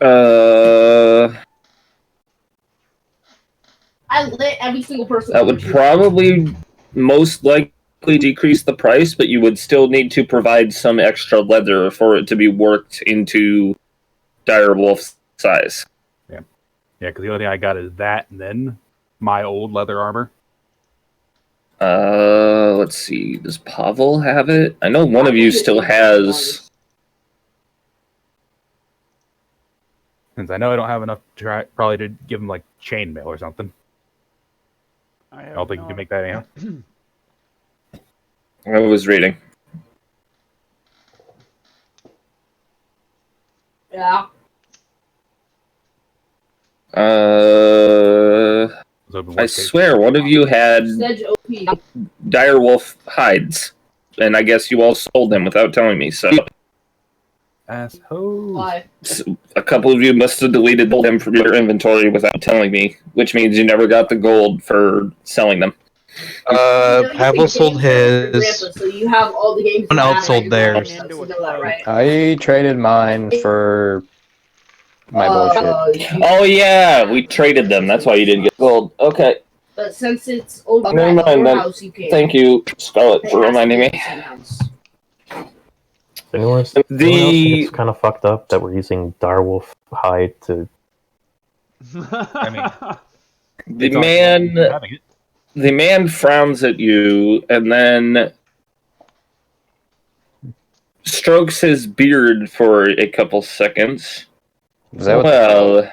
I lit every single person. That would probably most likely decrease the price, but you would still need to provide some extra leather for it to be worked into direwolf size. Yeah, because the only thing I got is that, and then my old leather armor. Let's see. Does Pavel have it? I know one of you still has. Since I know I don't have enough to try, probably to give him like chainmail or something. I don't think you can make that anyhow. I was reading. Yeah. I swear one of you had direwolf hides, and I guess you all sold them without telling me, so... Asshole. Why? A couple of you must have deleted them from your inventory without telling me, which means you never got the gold for selling them. Pavel sold his. So you have all the games. Someone else sold theirs. You know that, right? I traded mine for my bullshit. Oh yeah, we traded them. That's why you didn't get gold. Okay. But since it's over Never at mind your then. house, you can. Thank you, Scarlett, for reminding me. Anyone else think it's kind of fucked up that we're using direwolf hide to... I mean, the man frowns at you and then strokes his beard for a couple seconds. Well,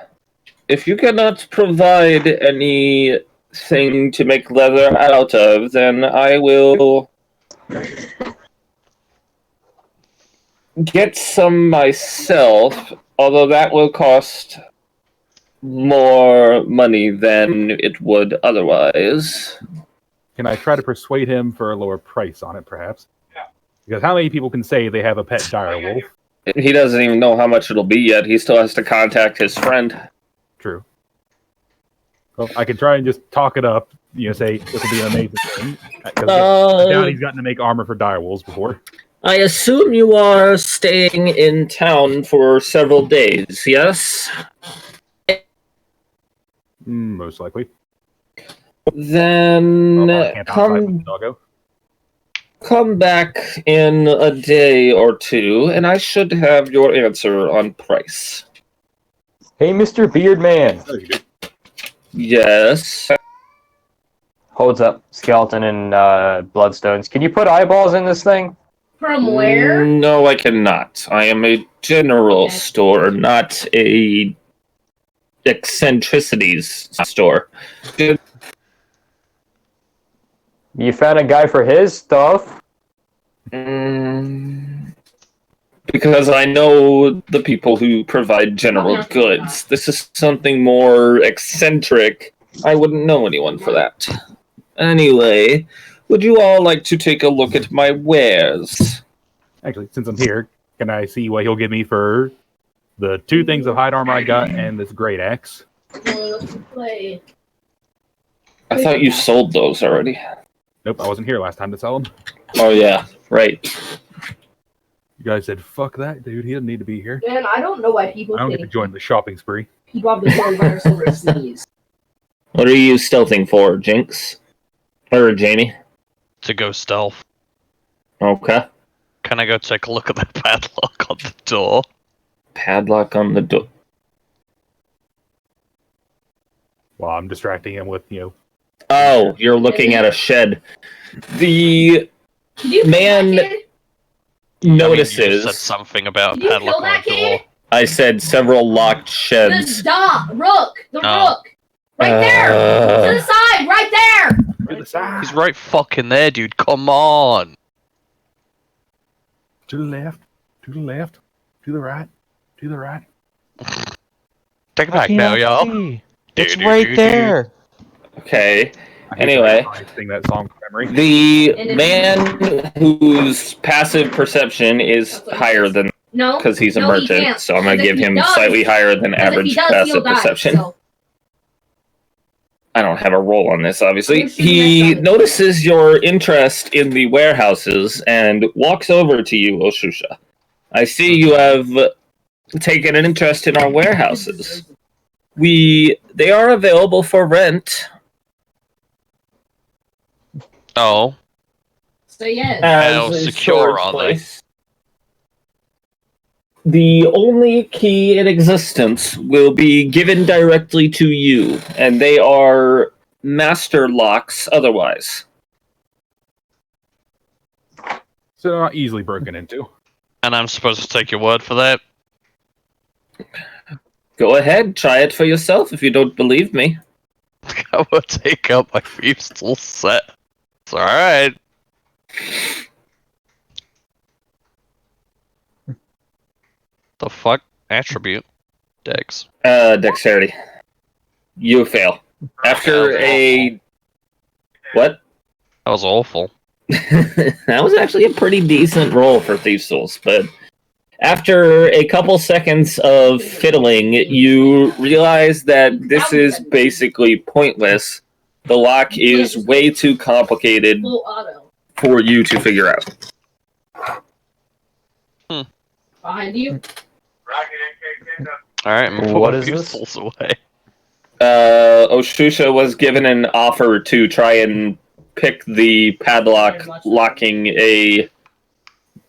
if you cannot provide anything to make leather out of, then I will get some myself, although that will cost more money than it would otherwise. Can I try to persuade him for a lower price on it, perhaps? Yeah. Because how many people can say they have a pet direwolf? He doesn't even know how much it'll be yet. He still has to contact his friend. True. Well, I could try and just talk it up. Say this will be an amazing thing. I doubt he's gotten to make armor for direwolves before. I assume you are staying in town for several days, yes? Most likely. Then come back in a day or two, and I should have your answer on price. Hey, Mr. Beardman. Yes. Holds up skeleton and bloodstones. Can you put eyeballs in this thing? From where? No, I cannot. I am a general store, not a eccentricities store. You found a guy for his stuff? Because I know the people who provide general goods. This is something more eccentric. I wouldn't know anyone for that. Anyway, would you all like to take a look at my wares? Actually, since I'm here, can I see what he'll give me for the 2 things of hide armor I got and this great axe? I thought you sold those already. Nope, I wasn't here last time to sell them. Oh yeah, right. You guys said, fuck that, dude. He doesn't need to be here. Man, I don't know why people I don't get to join the shopping spree. People have the coronavirus overseas. What are you stealthing for, Jinx? Or Jamie? To go stealth. Okay. Can I go take a look at the padlock on the door? Padlock on the door. Well, I'm distracting him with, Oh, you're looking at a shed. The man notices... You said something about a padlock on the door. I said several locked sheds. The rook! Right there! To the side! Right there! To the side. He's right fucking there, dude. Come on! To the left. To the left. To the right. To the right. Take it back now, y'all. It's right there. Okay. Anyway, sing that song from memory. The man whose passive perception is higher than because he's a merchant, so I'm going to give him slightly higher than average passive perception. I don't have a roll on this, obviously. He notices your interest in the warehouses and walks over to you, Oshusha. I see you have taken an interest in our warehouses. They are available for rent. Oh, So yes. How As a secure storage are they? place. The only key in existence will be given directly to you, and they are master locks otherwise. So they're not easily broken into. and I'm supposed to take your word for that? Go ahead, try it for yourself if you don't believe me. I will take up my thieves tool set. It's alright. The fuck? Attribute. Dex. Dexterity. You fail. After a... What? That was awful. That was actually a pretty decent roll for Thieves' Tools, but after a couple seconds of fiddling, you realize that this is basically pointless. The lock is way too complicated Full auto. for you to figure out. Behind you. Alright, move What my is thieves' this? tools away. Oshusha was given an offer to try and pick the padlock locking a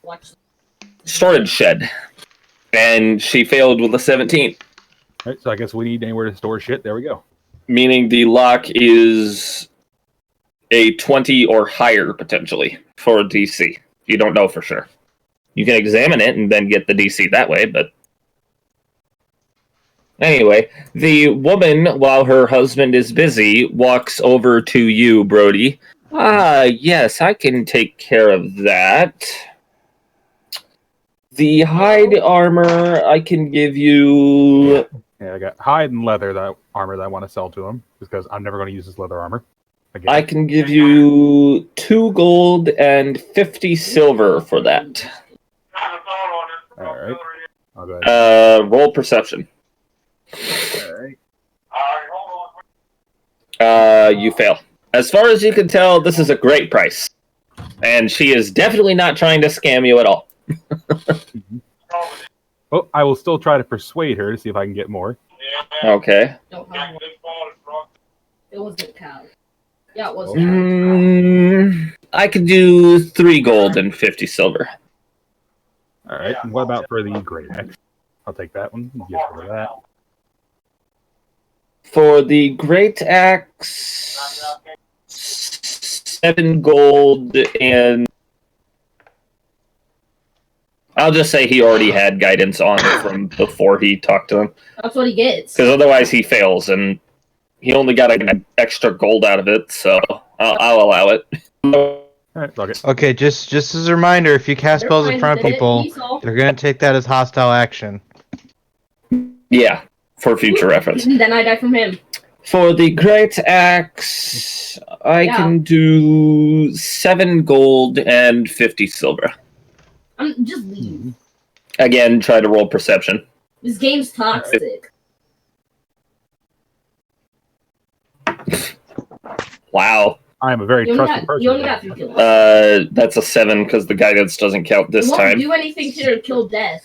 Watch. storage shed, and she failed with a 17, Right, so I guess we need anywhere to store shit. There we go. meaning the lock is a 20 or higher potentially for DC. You don't know for sure. You can examine it and then get the DC that way, but anyway, the woman, while her husband is busy, walks over to you, Brody. Ah, yes, I can take care of that. The hide armor, I can give you... Yeah, I got hide and leather armor that I want to sell to him because I'm never going to use this leather armor again. I can give you 2 gold and 50 silver for that. All right. I'll go ahead. Roll perception. All right. You fail. As far as you can tell, this is a great price. And she is definitely not trying to scam you at all. Well, I will still try to persuade her to see if I can get more. Okay. No, it wasn't cow. Yeah, it was. I could do 3 gold and 50 silver. All right. And what about for the great axe? I'll take that one. Get rid of that. For the great axe, 7 gold, and I'll just say he already had guidance on it from before he talked to him. That's what he gets. Because otherwise he fails, and he only got an extra gold out of it, so I'll allow it. All right. Fuck it. Okay, just as a reminder, if you cast spells in front of people, they're gonna take that as hostile action. Yeah, for future reference. Then I die from him. For the great axe, I can do 7 gold and 50 silver. I'm just leave. Again, try to roll perception. This game's toxic. Wow. I am a very trusted person. You only got 3 kills. That's a 7 because the guidance doesn't count this it won't time. do anything to kill death.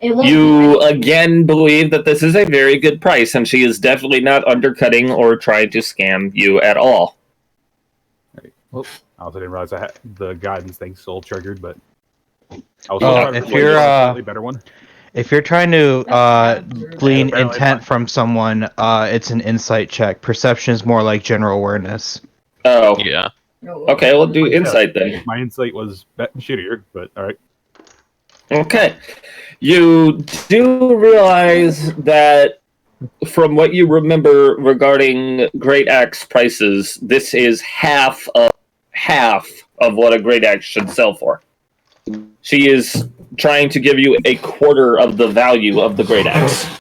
It won't You again believe that this is a very good price, and she is definitely not undercutting or trying to scam you at all. Right. Well, I also didn't realize the guidance thing still triggered, but I was if you're a better one. If you're trying to glean Yeah, intent from someone, it's an insight check. Perception is more like general awareness. Oh, Yeah. okay. We'll do insight then. My insight was shittier, but all right. Okay. You do realize that from what you remember regarding Great Axe prices, this is half of what a Great Axe should sell for. She is trying to give you a quarter of the value of the Great Axe.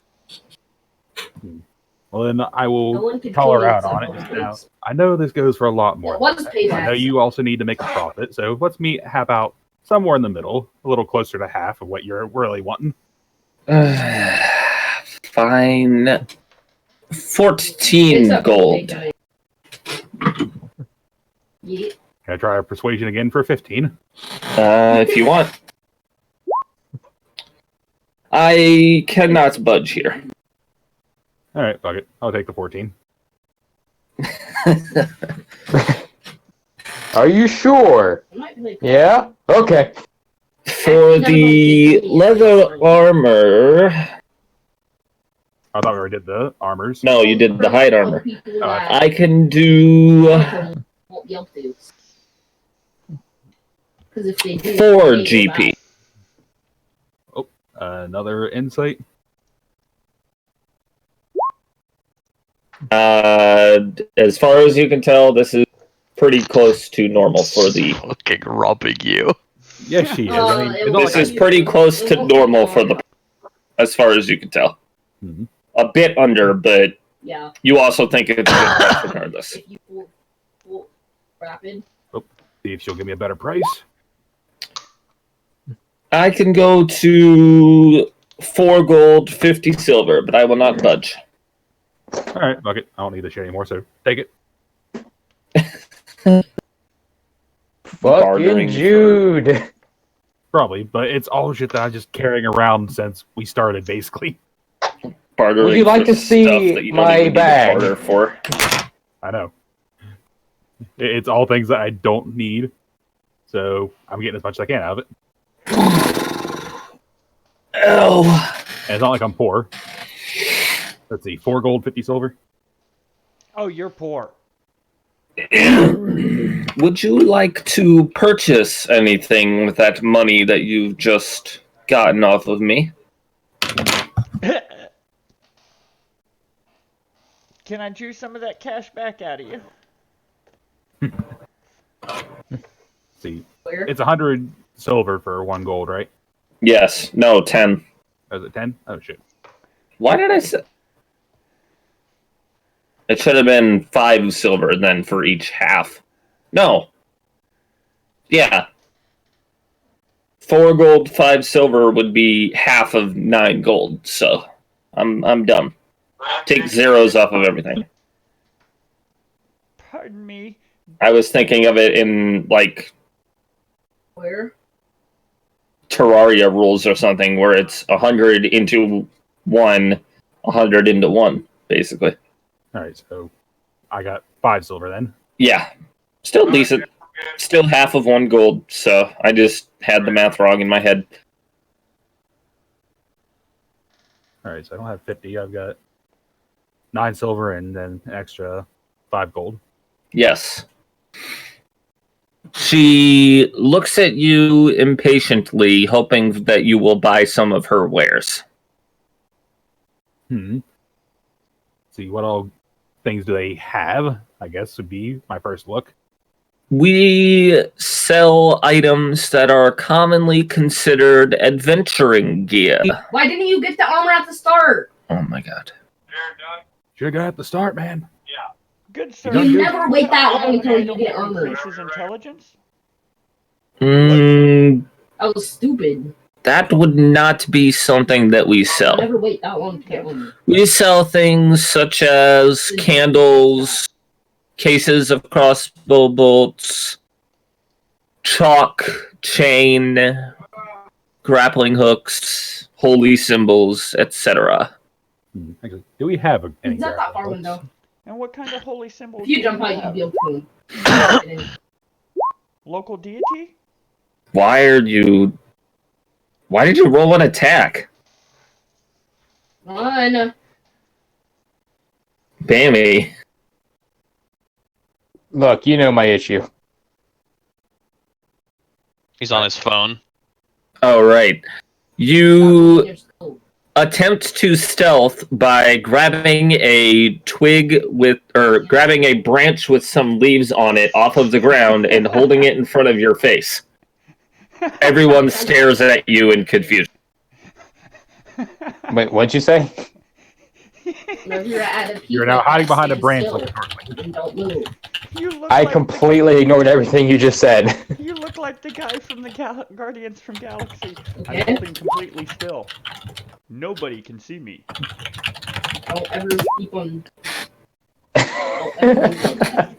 Well, then I No will one can call her kill out some on of it. those Now, kids. I know this goes for a lot more. What's payback? I know you also need to make a profit, so let's meet about somewhere in the middle, a little closer to half of what you're really wanting. Fine. 14 It's gold. Yeah. Can I try a persuasion again for 15? If you want. I cannot budge here. All right, fuck it. I'll take the 14. Are you sure? Yeah? Okay. For the leather armor... I thought we already did the armors. No, you did the hide armor. I I can do... 4 GP. Another insight. As far as you can tell, this is pretty close to normal for the... Fucking robbing you. Yes, she is. I mean, it's not This like is pretty close to normal for the... As far as you can tell. Mhm. A bit under, but Yeah. you also think it's a good price regardless. If you full rapid. see if she'll give me a better price. I can go to 4 gold, 50 silver, but I will not budge. All right, fuck it. I don't need this shit anymore, so take it. Fucking Jude. Probably, but it's all shit that I'm just carrying around since we started, basically. Bartering Would you like for to see stuff that you don't my even need to bag? barter for. I know. It's all things that I don't need, so I'm getting as much as I can out of it. Oh. And it's not like I'm poor. Let's see, 4 gold, 50 silver. Oh, you're poor. Would you like to purchase anything with that money that you've just gotten off of me? Can I chew some of that cash back out of you? See, Where? it's 100 silver for 1 gold, right? Yes. No, 10. Oh, is it 10? Oh, shit. Why did I say... It should have been 5 silver then for each half. No. Yeah. 4 gold, 5 silver would be half of 9 gold, so I'm dumb. Take zeros off of everything. Pardon me. I was thinking of it in, like, Where? Terraria rules or something, where it's 100 into 1, 100 into 1, basically. Alright, so I got 5 silver then. Yeah. Still decent. Still half of 1 gold, so I just had the math wrong in my head. Alright, so I don't have 50. I've got 9 silver and then an extra 5 gold. Yes. She looks at you impatiently, hoping that you will buy some of her wares. See, what all things do they have? I guess would be my first look. We sell items that are commonly considered adventuring gear. Why didn't you get the armor at the start? Oh my god. Should have got at the start, man. Good sir. don't You do- never wait that long until you Item get that armor. increases intelligence? That That was stupid. would not be something that we You sell. never wait that long to get armor. We sell things such as candles, cases of crossbow bolts, chalk, chain, grappling hooks, holy symbols, etc. Actually, do we have any Is that that far grappling window? hooks? And what kind of holy symbols If you do jump you out, have? you'd be able to. Local deity? Why did you roll an attack? Run. Bammy. Look, you know my issue. He's on his phone. Oh, right. You attempt to stealth by grabbing a grabbing a branch with some leaves on it off of the ground and holding it in front of your face. Everyone stares at you in confusion. Wait, what'd you say? You're now hiding behind a branch. And don't move. You look I like completely ignored everything you just said. You look like the guy from the Guardians from Galaxy. Okay. I'm holding completely still. Nobody can see me. Don't ever keep on. Don't ever do that.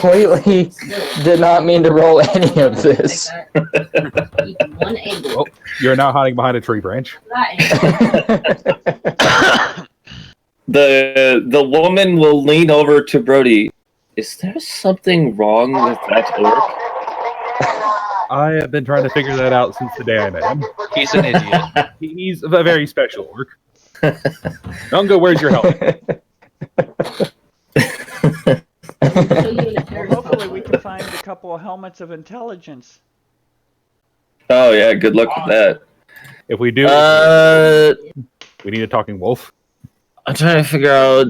completely did not mean to roll any of this. One angle. Oh, you're now hiding behind a tree branch. That angle. The woman will lean over to Brody. Is there something wrong with that orc? I have been trying to figure that out since the day I met him. He's an idiot. He's a very special orc. Dunga, where's your helmet? Well, hopefully we can find a couple of helmets of intelligence. Oh yeah, good luck with that. If we do, we need a talking wolf. I'm trying to figure out.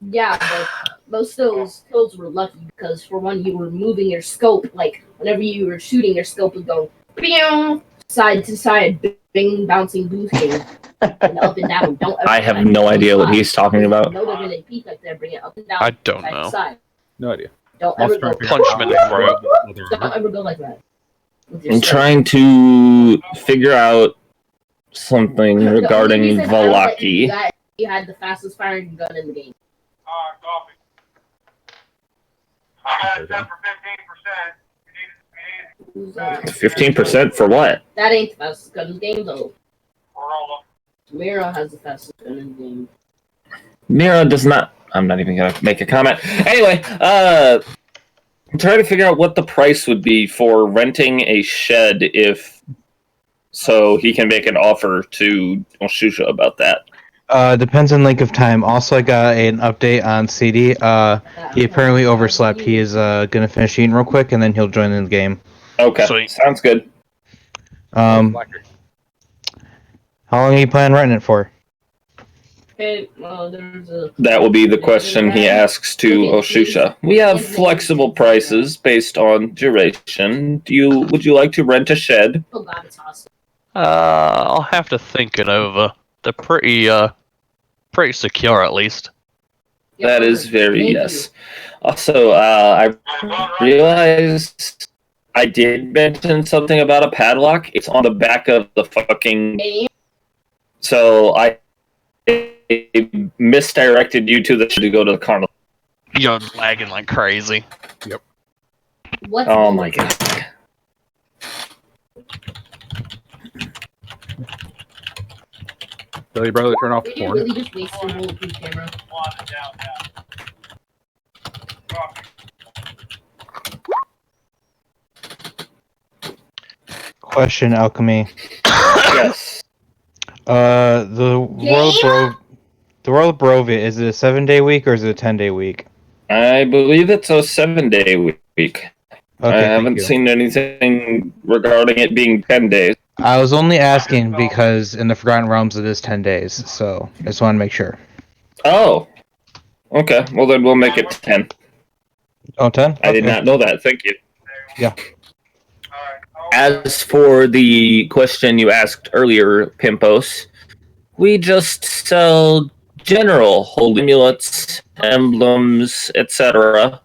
Yeah, but most of those kills were lucky because for one, you were moving your scope. Like whenever you were shooting, your scope would go bing, side to side, bing, bouncing, boosting, and up and down. Don't ever I have no idea what he's talking about. No, they're gonna peek up there, bring it up and down. I don't side know. To side. No idea. Don't I'll ever try go. and Punch him in the throat. Don't ever go like that. with your I'm scope. trying to figure out something The only regarding reason I don't let you do Valaki. that, you had the fastest firing gun in the game. Coffee. I got it set for 15%. Who's that? 15% for what? That ain't the fastest gun in the game though. We're all up. Mira has the fastest gun in the game. Mira does not. I'm not even gonna make a comment. Anyway, I'm trying to figure out what the price would be for renting a shed so he can make an offer to Oshusha about that. Depends on length of time. Also, I got an update on CD. He apparently overslept. He is gonna finish eating real quick, and then he'll join in the game. Okay, Sweet. sounds good. How long are you planning renting it for? Okay, well, there's a. That will be the question he asks to Oshusha. We have flexible prices based on duration. Would you like to rent a shed? Oh god, it's awesome. I'll have to think it over. They're pretty secure at least. That is very Thank yes. Also, I realized I did mention something about a padlock. It's on the back of the fucking. you. So I misdirected you to go to the carnival. You're lagging like crazy. What's Oh my god. Tell your brother to turn off the Did you porn. really just waste your bulletproof camera? Coffee. Question, Alchemy. Yes. The World of Barovia, is it a 7-day week or is it a 10-day week? I believe it's a 7-day week. I Okay, thank haven't you. seen anything regarding it being 10 days. I was only asking because in the Forgotten Realms it is 10 days, so I just want to make sure. Oh. Okay, well then we'll make it 10. Oh, 10? I did Okay. not know that. Thank you. Yeah. As for the question you asked earlier, Pimpos, we just sell general holy amulets, emblems, etc.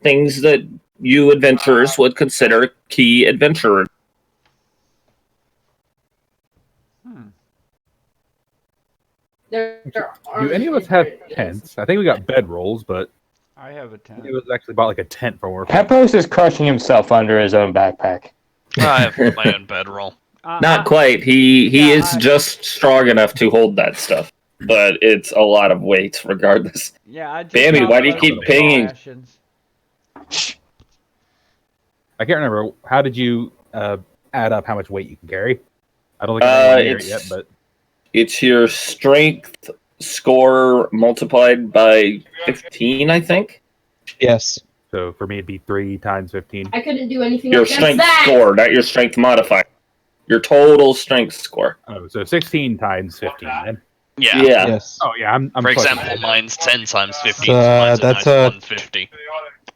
Things that you adventurers would consider key adventurer. Do any of us have tents? I think we got bedrolls, but I have a tent. any of us actually bought like a tent for work. Pepos is crushing himself under his own backpack. I have my own bedroll. Not quite. He Yeah, is just strong enough to hold that stuff, but it's a lot of weight regardless. Yeah, I just Bambi, got why do you those keep pinging? rations. I can't remember. How did you add up how much weight you can carry? I don't think I'm near it yet, but It's your strength score multiplied by 15, I think. Yes. so for me it'd be 3 times 15. I couldn't do anything Your against strength that. score, not your strength modifier. Your total strength score. Oh, so 16 times 15 then. Yeah. Yeah. Yes. Oh yeah, I'm For close. example, mine's 10 times 15. So, So mine's that's a nice 150.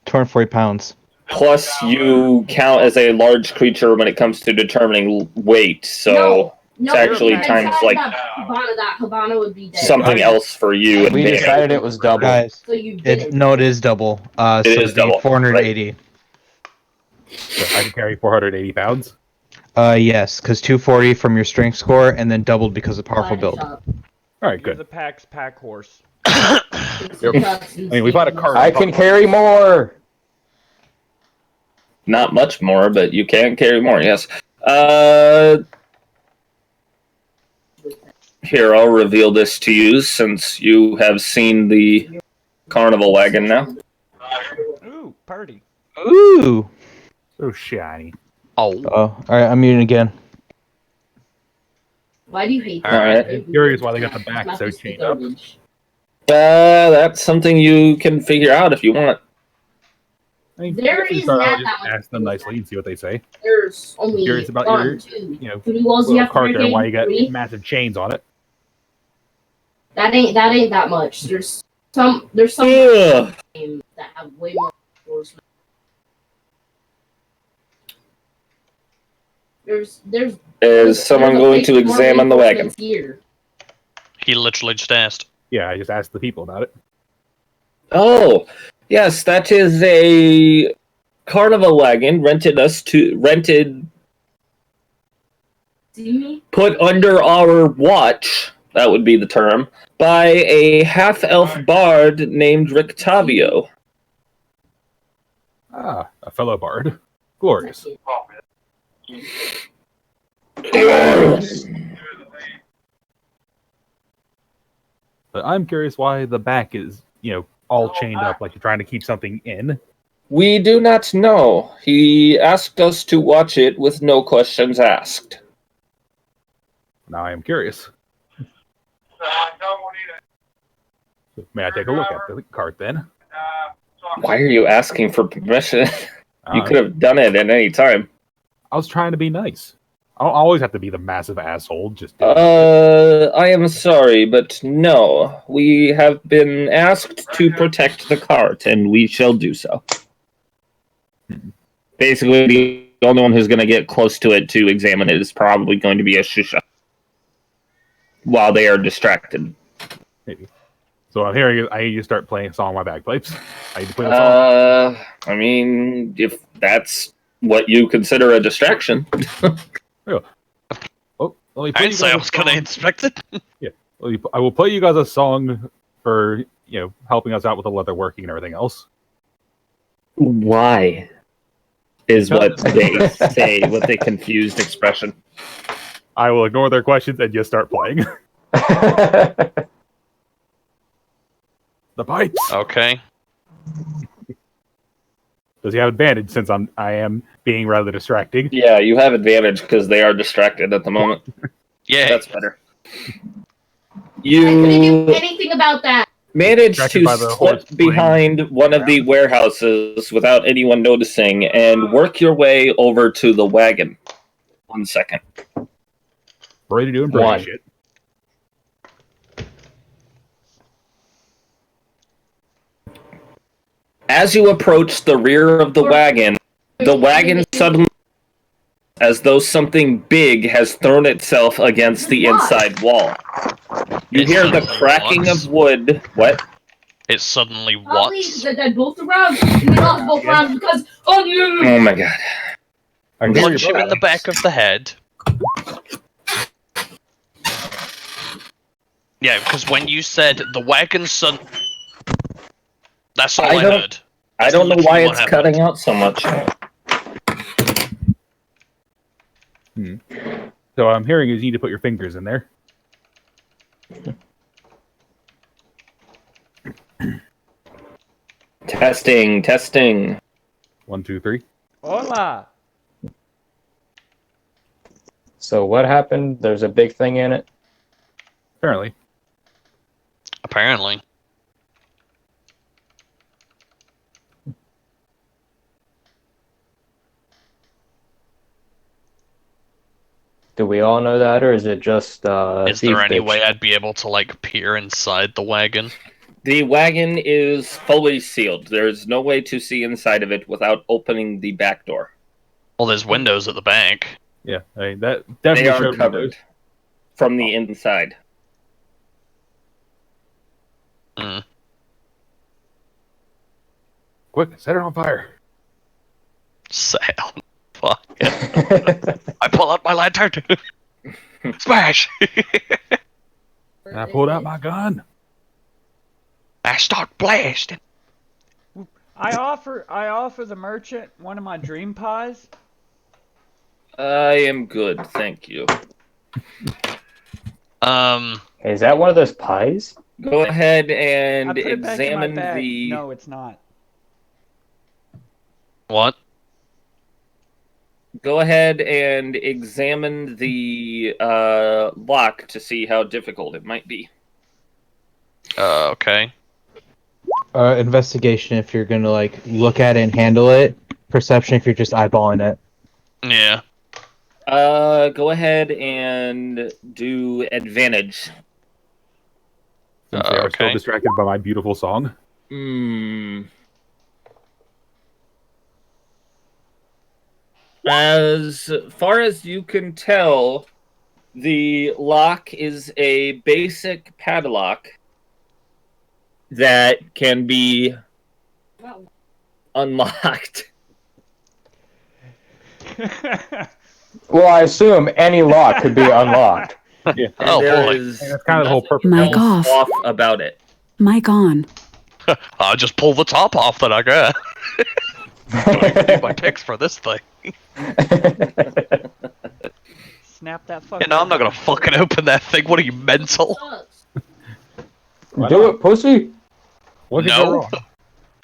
240 pounds. Plus, you count as a large creature when it comes to determining weight. So No, it's actually I times decided like that Habana would be dead. something else for you. We decided it was double. Guys, So you did it. no, it is double. So is it'd be double, 480. So I can carry 480 pounds. Yes, because 240 from your strength score, and then doubled because of powerful build. All right, You're good. the pack horse. I mean, we bought a cart. I can carry more. Not much more, but you can carry more, yes. Here, I'll reveal this to you since you have seen the carnival wagon now. Ooh, party. Ooh. So shiny. Oh. Oh, all right. I'm muting again. Why do you hate All that? right. I'm curious why they got the back Not so just chained up. garbage. That's something you can figure out if you want. I mean, There I guess we is start not out, just that much ask them nicely and see what they say. There's only Curious about one, your, two, you know, three walls you little have to cart there. break Why you got three. massive chains on it? That ain't that much. There's some Ugh. games that have way more enforcement. Is someone there's a going place to with more examine the wagon? reinforcements Here. He literally just asked. Yeah, I just asked the people about it. Oh, yes, that is a carnival wagon See me? put under our watch, that would be the term, by a half-elf bard named Rictavio. Ah, a fellow bard. Glorious. But I'm curious why the back is, all chained up like you're trying to keep something in. We do not know. He asked us to watch it with no questions asked. Now I am curious. No, we'll need it. May I take a look at the cart then? Why are you asking for permission? You Uh, could have done it at any time. I was trying to be nice. I don't always have to be the massive asshole. Just do it. I am sorry, but no. We have been asked to protect the cart, and we shall do so. Basically, the only one who's going to get close to it to examine it is probably going to be a Shusha. While they are distracted. Maybe. So I'm hearing I need to start playing a song on my bagpipes. I need to play the song. I mean, if that's what you consider a distraction. Oh, let me play I you didn't say guys I a was going to song. inspect it. I will play you guys a song for helping us out with the leather working and everything else. Why? Is what Because- they say with a confused expression. I will ignore their questions and just start playing. The pipes. Okay. Does he have advantage since I am being rather distracting? Yeah, you have advantage because they are distracted at the moment. Yeah. That's better. I couldn't do You anything about that. managed Distracted to by the horse slip behind one of the warehouses without anyone noticing and work your way over to the wagon. 1 second. Ready to do One. British shit. As you approach the rear of the wagon suddenly, as though something big has thrown itself against the inside wall. You It hear the suddenly cracking walks. of wood. What? It suddenly Probably walks. that both rounds. We lost both rounds because on you. Oh my god. I can hear Punch you him in the back of the head. Yeah, because when you said the wagon son, that's all I heard. I don't know literally why what it's happened. cutting out so much. So I'm hearing is you need to put your fingers in there. Testing. 1, 2, 3. Hola. So what happened? There's a big thing in it. Apparently. Apparently. Do we all know that, or is it just Is there thief any bitch? way I'd be able to like peer inside the wagon? The wagon is fully sealed. There's no way to see inside of it without opening the back door. Well, there's windows at the back. Yeah, I mean, that They definitely are showed covered windows. from the inside. Mm. Quick, set it on fire. Sail. Fuck. I pull out my lantern. Smash. And I pulled out my gun. I start blasting. I offer the merchant one of my dream pies. I am good, thank you. Is that one of those pies? Go ahead I and put it back in my examine bag. the. No, it's not. What? Go ahead and examine the lock to see how difficult it might be. Okay. Investigation if you're gonna like look at it and handle it. Perception if you're just eyeballing it. Yeah. Go ahead and do advantage. Since they are still Okay. distracted by my beautiful song. As far as you can tell, the lock is a basic padlock that can be unlocked. Well, I assume any lock could be unlocked. Yeah. And Oh, there boy. is And that's kind of the whole purpose. Mic else off. about it. Mic on. I'll just pull the top off that I got. Don't even need my picks for this thing. Snap that fucker. I'm not gonna fucking open that thing. What are you, mental? Do it, pussy. What could go No. wrong?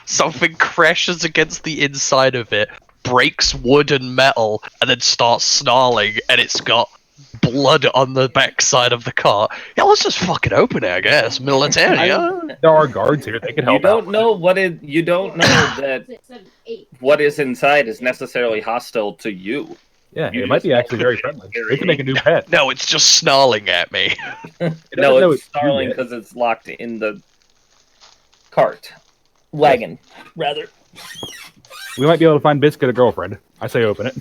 Something crashes against the inside of it, breaks wood and metal, and then starts snarling, and it's got blood on the backside of the cart. Yeah, let's just fucking open it, I guess. Military, huh? There are guards here. They can You help don't out. know what it. You don't know that what is inside is necessarily hostile to you. Yeah, You it might just be actually very friendly. They can make a new pet. No, it's just snarling at me. No, know it's it's snarling you yet. because it's locked in the cart. Wagon, rather. We might be able to find Biscuit a girlfriend. I say open it.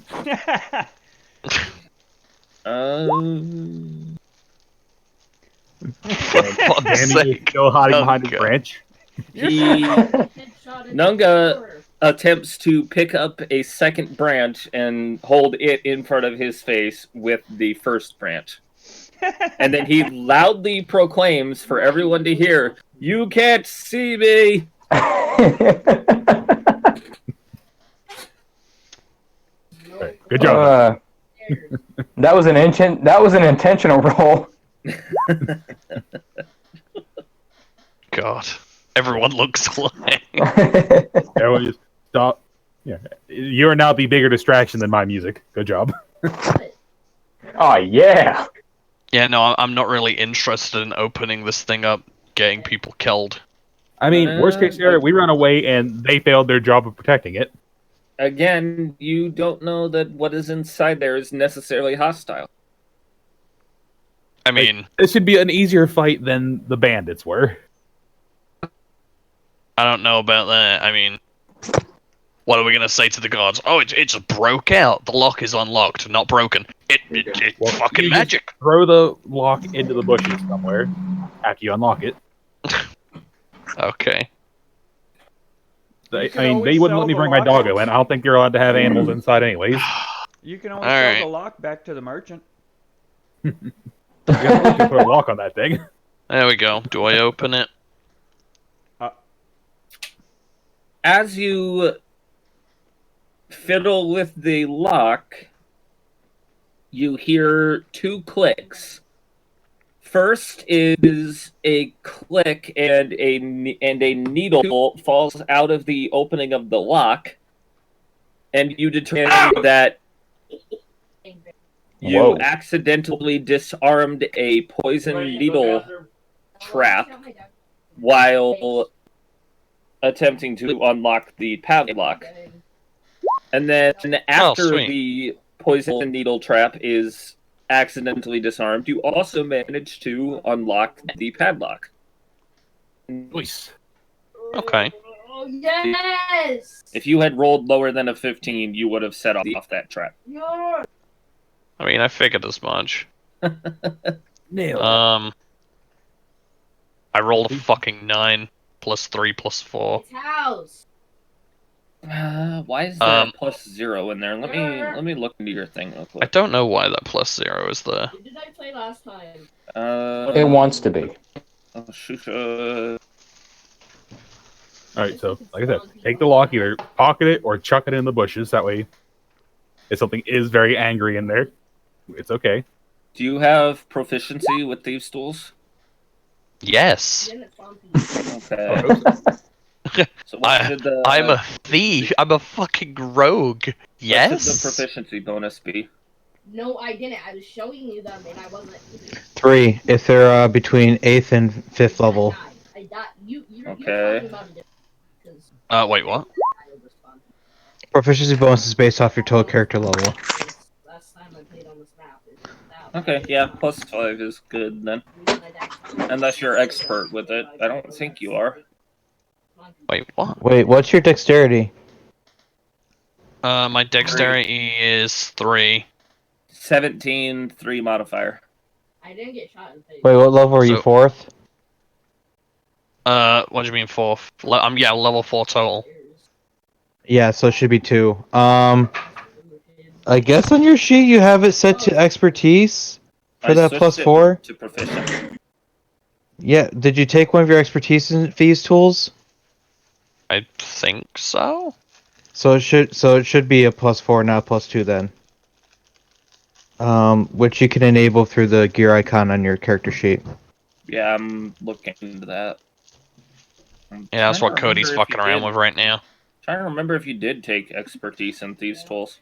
For fuck's Danny is sake. still hiding behind his Okay. branch. He Nunga attempts to pick up a second branch and hold it in front of his face with the first branch. And then he loudly proclaims for everyone to hear, "You can't see me!" Right, good job. That was an intentional roll. God. Everyone looks like. Everyone just stop. Yeah, you're now the bigger distraction than my music. Good job. Oh yeah. Yeah, no, I'm not really interested in opening this thing up, getting people killed. I mean, worst case scenario, we run away and they failed their job of protecting it. Again, you don't know that what is inside there is necessarily hostile. I mean, This should be an easier fight than the bandits were. I don't know about that. I mean, what are we gonna say to the guards? Oh, it just broke out. The lock is unlocked, not broken. It's Well, fucking you just magic. Throw the lock into the bushes somewhere after you unlock it. Okay. I can mean, they always wouldn't sell let me the bring my lock. doggo in. I don't think you're allowed to have animals inside anyways. You can always All sell right. the lock back to the merchant. You have to put a lock on that thing. There we go. Do I open it? As you fiddle with the lock, you hear two clicks. First is a click and a needle falls out of the opening of the lock, and you determine that you Whoa. accidentally disarmed a poison needle trap while attempting to unlock the padlock. And then after sweet. the poison needle trap is accidentally disarmed, you also manage to unlock the padlock. Nice. Okay. Oh, yes! If you had rolled lower than a 15, you would have set off that trap. You're... I mean, I figured as much. Nailed I rolled a fucking 9 plus 3 plus 4. It's house. Why is there a plus 0 in there? Let me look into your thing real I quick. don't know why that plus 0 is there. What did I play last time? It wants to be. Oh, shoot, All right, so like I said, take the lock, either pocket it or chuck it in the bushes. That way, if something is very angry in there, it's okay. Do you have proficiency with thieves' tools? Yes. Okay. So I'm a thief. I'm a fucking rogue. What Yes. should the proficiency bonus be? No, I didn't. I was showing you them, and I wasn't. 3 if they're between 8th and 5th level. I died. You're Okay. talking about it. 'Cause Wait, what? Proficiency bonus is based off your total character level. last time I played on this map. Okay, yeah, +5 is good then. Unless you're expert with it. I don't think you are. Wait, what? Wait, what's your dexterity? My dexterity is 3. 17, 3 modifier. I didn't get shot in the face. Wait, what level are you? 4th? What do you mean 4th? I'm level 4 total. Yeah, so it should be 2. I guess on your sheet you have it set to expertise for that switched it +4. to proficient. Yeah, did you take one of your expertise in these tools? I think so. So it should be a +4, not a +2 then. Which you can enable through the gear icon on your character sheet. Yeah, I'm looking into that. Yeah, that's what Cody's fucking around with right now. Trying to remember if you did take expertise in thieves' tools.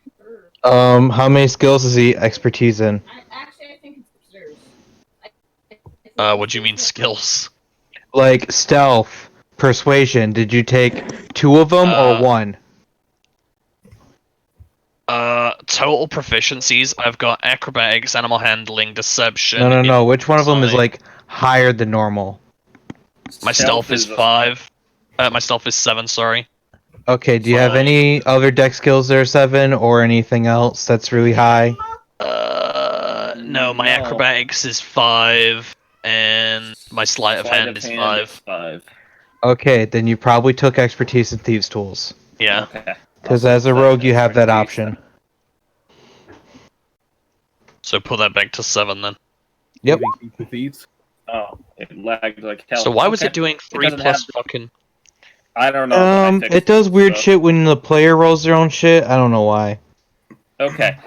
How many skills is he expertise in? Actually, I think it's upstairs. What do you mean skills? Like stealth, persuasion. Did you take 2 of them or 1? Total proficiencies. I've got acrobatics, animal handling, deception. No. Which one of them is like higher than normal? My stealth is 5. My stealth is 7. Sorry. Okay. Do you have any other dex skills that are 7 or anything else that's really high? No. My acrobatics is 5, and my sleight of hand is 5. Okay, then you probably took expertise in thieves' tools. Yeah. Okay. Because as a rogue, you have that option. So put that back to 7 then. Yep. Oh, it lagged like hell. So why was it doing 3 plus fucking? I don't know. It does weird shit when the player rolls their own shit. I don't know why. Okay.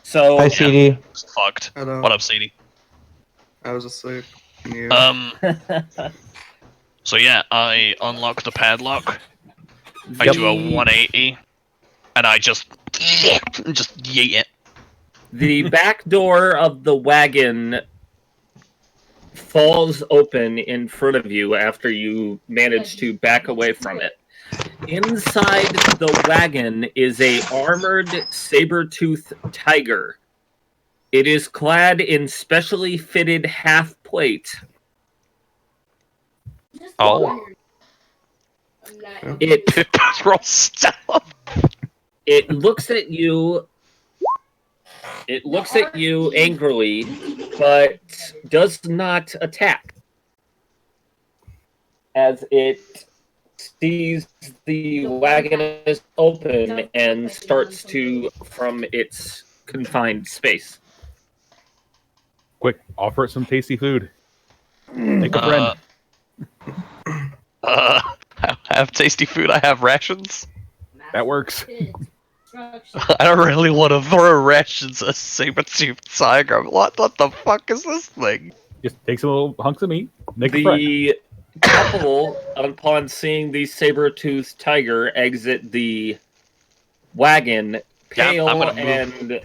So. Hi, CD. Fucked. Hello. What up, CD? I was asleep. You. So yeah, I unlock the padlock. I Yep. do a 180, and I just yeet it. The back door of the wagon falls open in front of you after you manage to back away from it. Inside the wagon is a armored saber-toothed tiger. It is clad in specially fitted half plate. Oh. It roll stealth. It looks at you. It looks at you angrily, but does not attack. As it sees the wagon is open and starts to from its confined space. Quick, offer it some tasty food. Make a friend. I have tasty food. I have rations. That works. I don't really want to throw rations at a saber-toothed tiger. What the fuck is this thing? Just take some little hunks of meat. Make a friend. The couple, upon seeing the saber-toothed tiger exit the wagon, pale and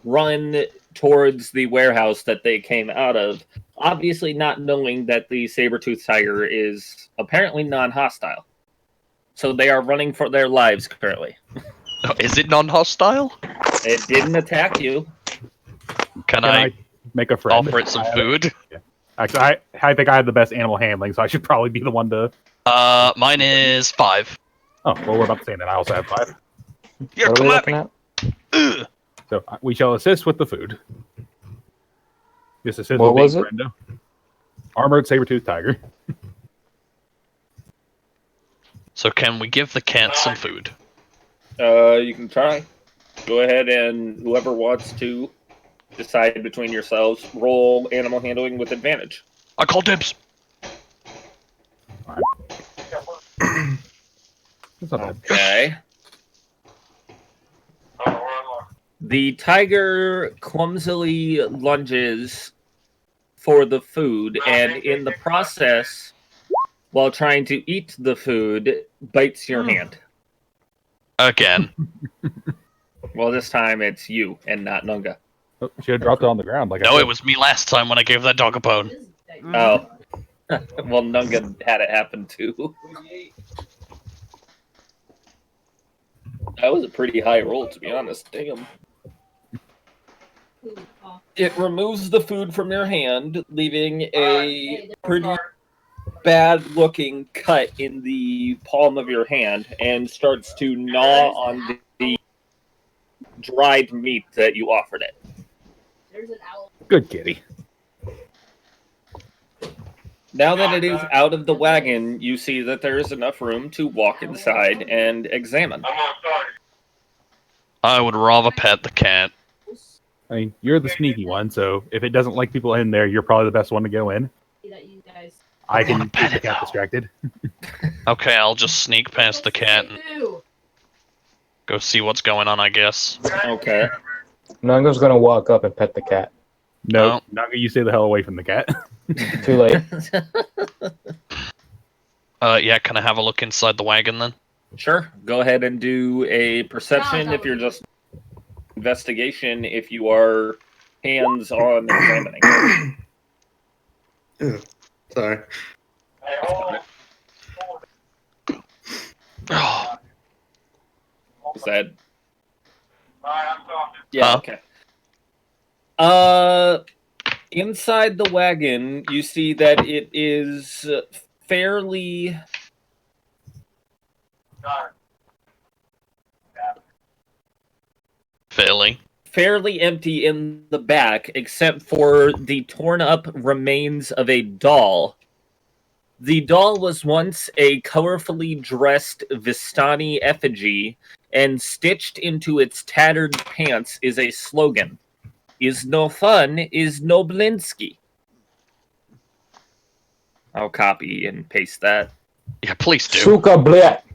run towards the warehouse that they came out of, obviously not knowing that the saber-toothed tiger is apparently non-hostile. So they are running for their lives currently. Is it non-hostile? It didn't attack you. Can I make a friend? Offer it some food? Yeah. Actually, I think I have the best animal handling, so I should probably be the one to... Mine is 5. Oh, well, we're about to say that. I also have 5. Yeah, come at me. So, we shall assist with the food. This assist What with was being it? Brendo. Armored saber-toothed tiger. So can we give the cat some food? You can try. Go ahead and whoever wants to decide between yourselves, roll animal handling with advantage. I call dibs. That's not bad. Okay. The tiger clumsily lunges for the food, and in the process, while trying to eat the food, bites your hand. Again. Well, this time it's you and not Nunga. Oh, should have dropped it on the ground. Like I No, said. it was me last time when I gave that dog a bone. Oh. Well, Nunga had it happen too. That was a pretty high roll, to be honest. Damn. It removes the food from your hand, leaving a pretty bad-looking cut in the palm of your hand, and starts to gnaw on the dried meat that you offered it. Good kitty. Now that it is out of the wagon, you see that there is enough room to walk inside and examine. I would rather pet the cat. I mean, you're the sneaky one, so if it doesn't like people in there, you're probably the best one to go in. I can keep the cat distracted. Okay, I'll just sneak past the cat and go see what's going on, I guess. Okay. Nunga's gonna walk up and pet the cat. No, Naga, you stay the hell away from the cat. Too late. Yeah, can I have a look inside the wagon then? Sure. Go ahead and do a perception if you're just investigation if you are hands-on examining. Ew, sorry. Is that? Yeah. Okay. Inside the wagon, you see that it is fairly empty in the back, except for the torn-up remains of a doll. The doll was once a colorfully dressed Vistani effigy, and stitched into its tattered pants is a slogan: "Is no fun, is no Blinsky." I'll copy and paste that. Yeah, please do. Suka blet.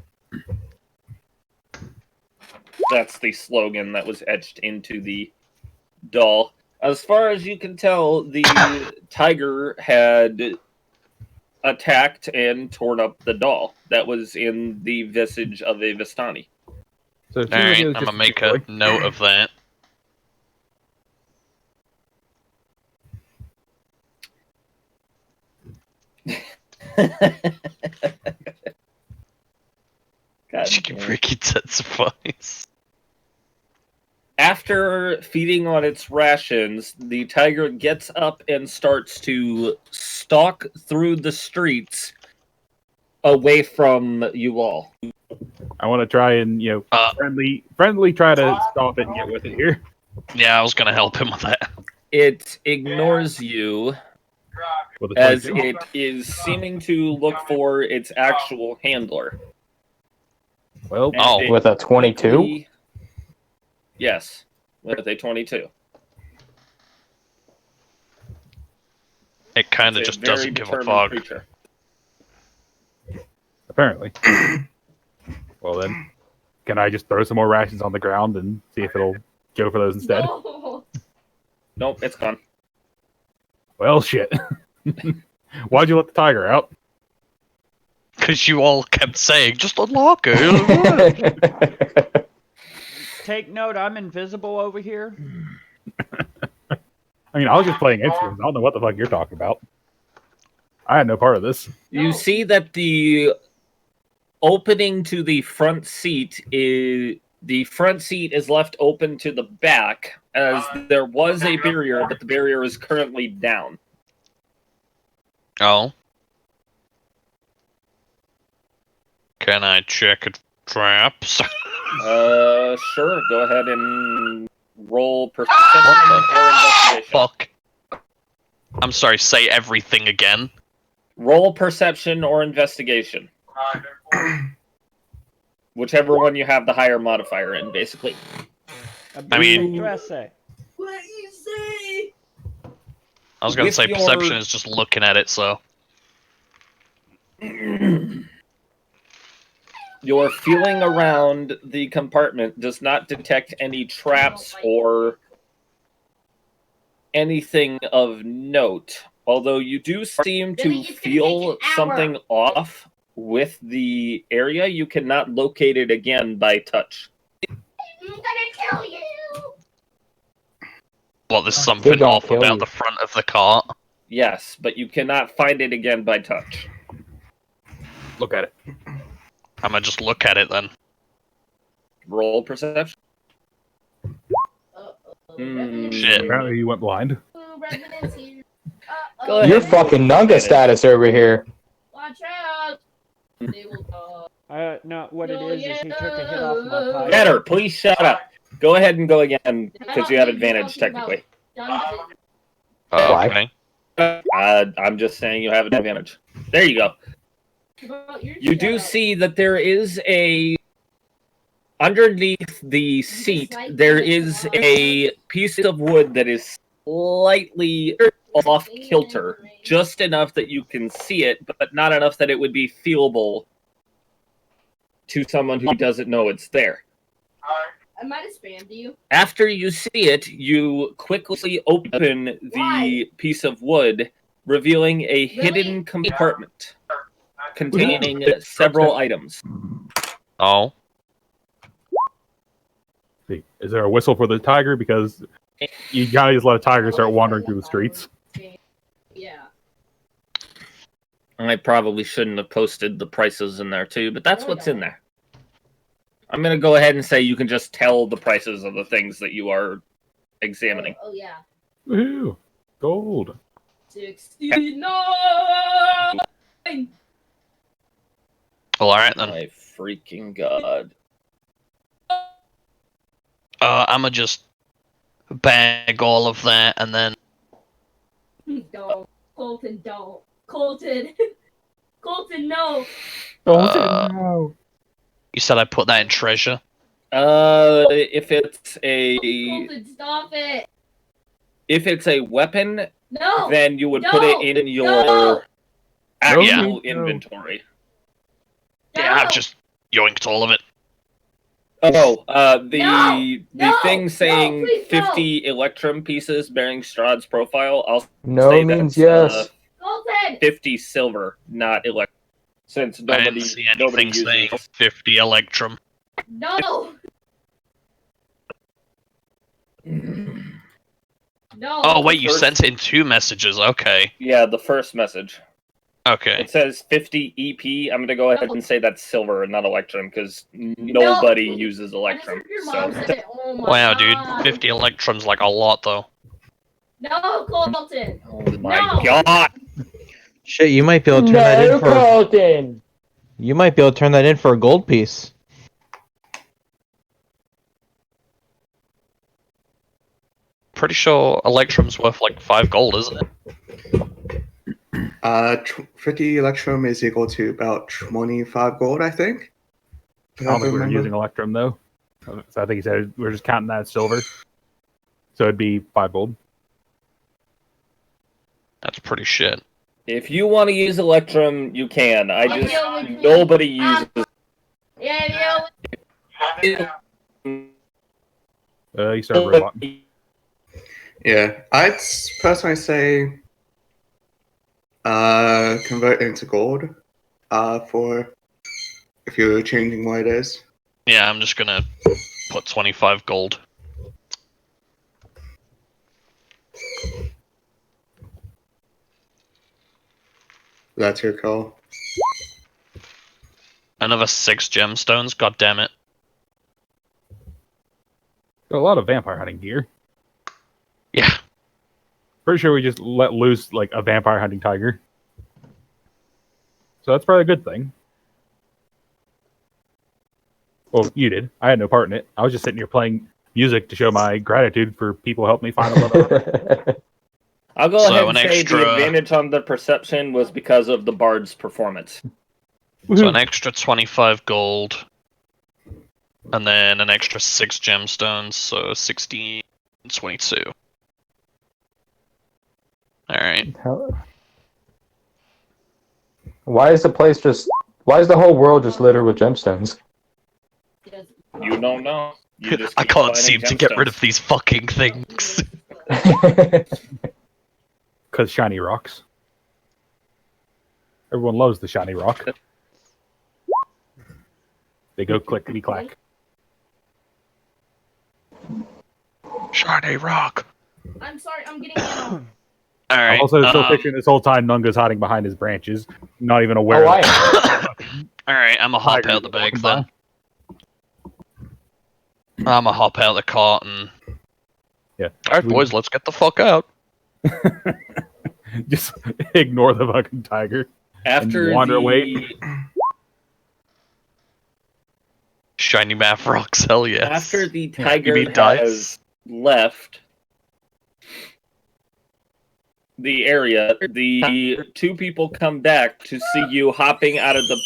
That's the slogan that was etched into the doll. As far as you can tell, the tiger had attacked and torn up the doll that was in the visage of a Vistani. So Alright, I'm gonna make a note of that. Chicken Ricky intensifies. After feeding on its rations, the tiger gets up and starts to stalk through the streets away from you all. I want to try and, friendly try to stop it and get with it here. Yeah, I was gonna help him with that. It ignores you as it is seeming to look for its actual handler. Well, with a 22? Yes, with a 22. It kind of It's a just very doesn't give a determined fuck. creature. Apparently. Well then, can I just throw some more rations on the ground and see if it'll go for those instead? No. Nope, it's gone. Well, shit. Why'd you let the tiger out? Because you all kept saying, just unlock it. Take note, I'm invisible over here. I mean, I was just playing instruments. I don't know what the fuck you're talking about. I had no part of this. You see that the opening to the front seat is left open to the back, as there was a barrier, but the barrier is currently down. Oh. Can I check it traps? Sure. Go ahead and roll perception or investigation. Fuck. I'm sorry, say everything again. Roll perception or investigation. Whichever one you have the higher modifier in, basically. I mean, What you say? I was gonna With say your- perception is just looking at it, so. Your feeling around the compartment does not detect any traps or anything of note, although you do seem to feel something off with the area. You cannot locate it again by touch. I'm gonna kill you. Well, there's something gonna off kill about you. the front of the cart. Yes, but you cannot find it again by touch. Look at it. I'm gonna just look at it then. Roll perception. Shit. Apparently you went blind. Residents here. Go ahead. You're fucking Nunga status over here. Watch out. They will talk. No, what it is he took a hit off my pipe. Getter, please shut up. Go ahead and go again, because you have advantage, technically. Okay. I'm just saying you have an advantage. There you go. You do see that there is underneath the seat, there is a piece of wood that is slightly off kilter. Just enough that you can see it, but not enough that it would be feelable to someone who doesn't know it's there. I might have spammed you. After you see it, you quickly open the piece of wood, revealing a hidden compartment containing several items. Oh. See, is there a whistle for the tiger? Because you gotta just let a tiger start wandering through the streets. Yeah. I probably shouldn't have posted the prices in there too, but that's what's in there. I'm going to go ahead and say you can just tell the prices of the things that you are examining. Oh yeah. Woohoo! Gold. 69. Well, alright then. My freaking god. I'ma just bag all of that and then. Don't. Colton, don't. Colton. Colton, no. No. You said I put that in treasure? If it's a Colton, stop it. if it's a weapon, No. then you would No. put it in your No. actual No. inventory. Yeah, I've just yoinked all of it. Oh, the No. thing No, saying please, no. 50 electrum pieces bearing Strahd's profile, I'll No say means that's yes. Colton. 50 silver, not electrum. Since I nobody, didn't see nobody anything saying uses 50 electrum. No. No. Oh, wait, you First- sent it in 2 messages. Okay. Yeah, the first message. Okay. It says 50 EP. I'm going to go ahead and say that's silver and not electrum because nobody uses electrum. Your So. mom said it. Oh my Wow, God. dude. 50 electrum's like a lot, though. No, Colton. Oh my No. god! Shit, you might be able to turn that in for. Colton! You might be able to turn that in for a gold piece. Pretty sure electrum's worth like 5 gold, isn't it? 50 electrum is equal to about 25 gold, I think. I don't think we're using electrum though. So I think he said we're just counting that as silver. So it'd be 5 gold. That's pretty shit. If you want to use electrum, you can. Yeah, Nobody uses. Yeah, You start robot. Yeah, I'd personally say convert into gold for if you're changing what it is. Yeah, I'm just gonna put 25 gold. That's your call. Another 6 gemstones, god damn it. Got a lot of vampire hunting gear. Yeah. Pretty sure we just let loose like a vampire hunting tiger. So that's probably a good thing. Well, you did. I had no part in it. I was just sitting here playing music to show my gratitude for people who helped me find a level. I'll go So ahead and an say extra- the advantage on the perception was because of the bard's performance. So an extra 25 gold. And then an extra 6 gemstones, so 16, 22. Alright. Why is the place just Why is the whole world just littered with gemstones? You don't know. You just I keep can't finding seem to get rid gemstones. of these fucking things. Because shiny rocks. Everyone loves the shiny rock. They go clickety clack. Shiny rock. I'm sorry, I'm getting ammo. Alright. I'm also still picturing this whole time Nunga's hiding behind his branches, not even aware. Oh, Alright, I'm gonna hop Tiger out the bag walking then. I'm gonna hop out the cart and. Yeah. Alright, boys, let's get the fuck out. Just ignore the fucking tiger. After and wander away. Shiny math rocks, hell yes. After the You tiger mean dice? has left the area, the two people come back to see you hopping out of the.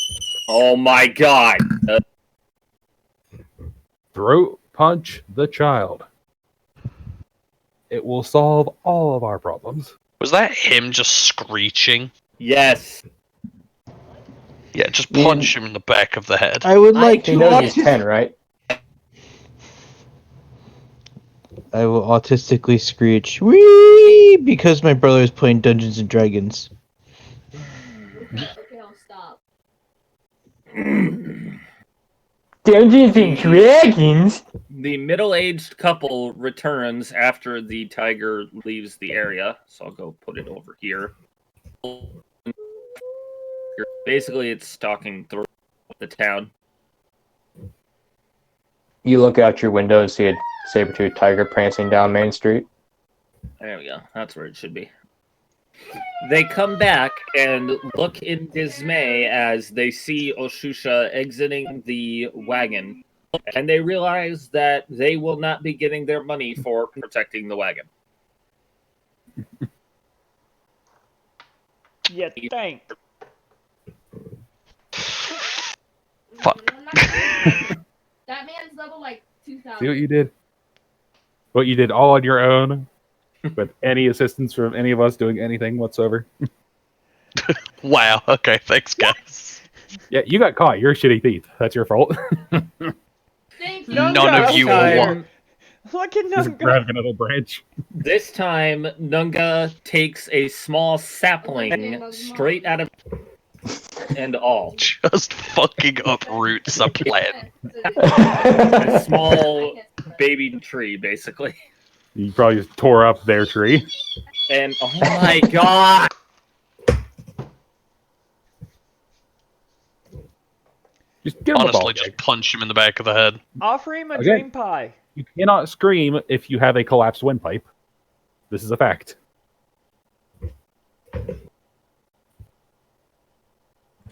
Oh my god! Throat punch the child. It will solve all of our problems. Was that him just screeching? Yes. Yeah, just punch him in the back of the head. I would like He to. knows he's 10, right? I will autistically screech, "Wee!" because my brother is playing Dungeons and Dragons. Okay, I'll stop. Dungeons and Dragons? The middle-aged couple returns after the tiger leaves the area, so I'll go put it over here. Basically, it's stalking through the town. You look out your window and see a saber-toothed tiger prancing down Main Street. There we go. That's where it should be. They come back and look in dismay as they see Oshusha exiting the wagon. And they realize that they will not be getting their money for protecting the wagon. You think? Fuck. That man's level like 2,000. See what you did? What you did all on your own, with any assistance from any of us doing anything whatsoever. Wow, okay, thanks guys. Yeah, you got caught. You're a shitty thief. That's your fault. Thank you. None of you will. Look at Just Nunga. grab another branch. This time, Nunga takes a small sapling straight out of and all. Just fucking uproots a plant. A small baby tree, basically. You probably just tore up their tree. And oh my god! Just give him a ball Honestly, just punch him in the back of the head. Offer him a Again. dream pie. You cannot scream if you have a collapsed windpipe. This is a fact.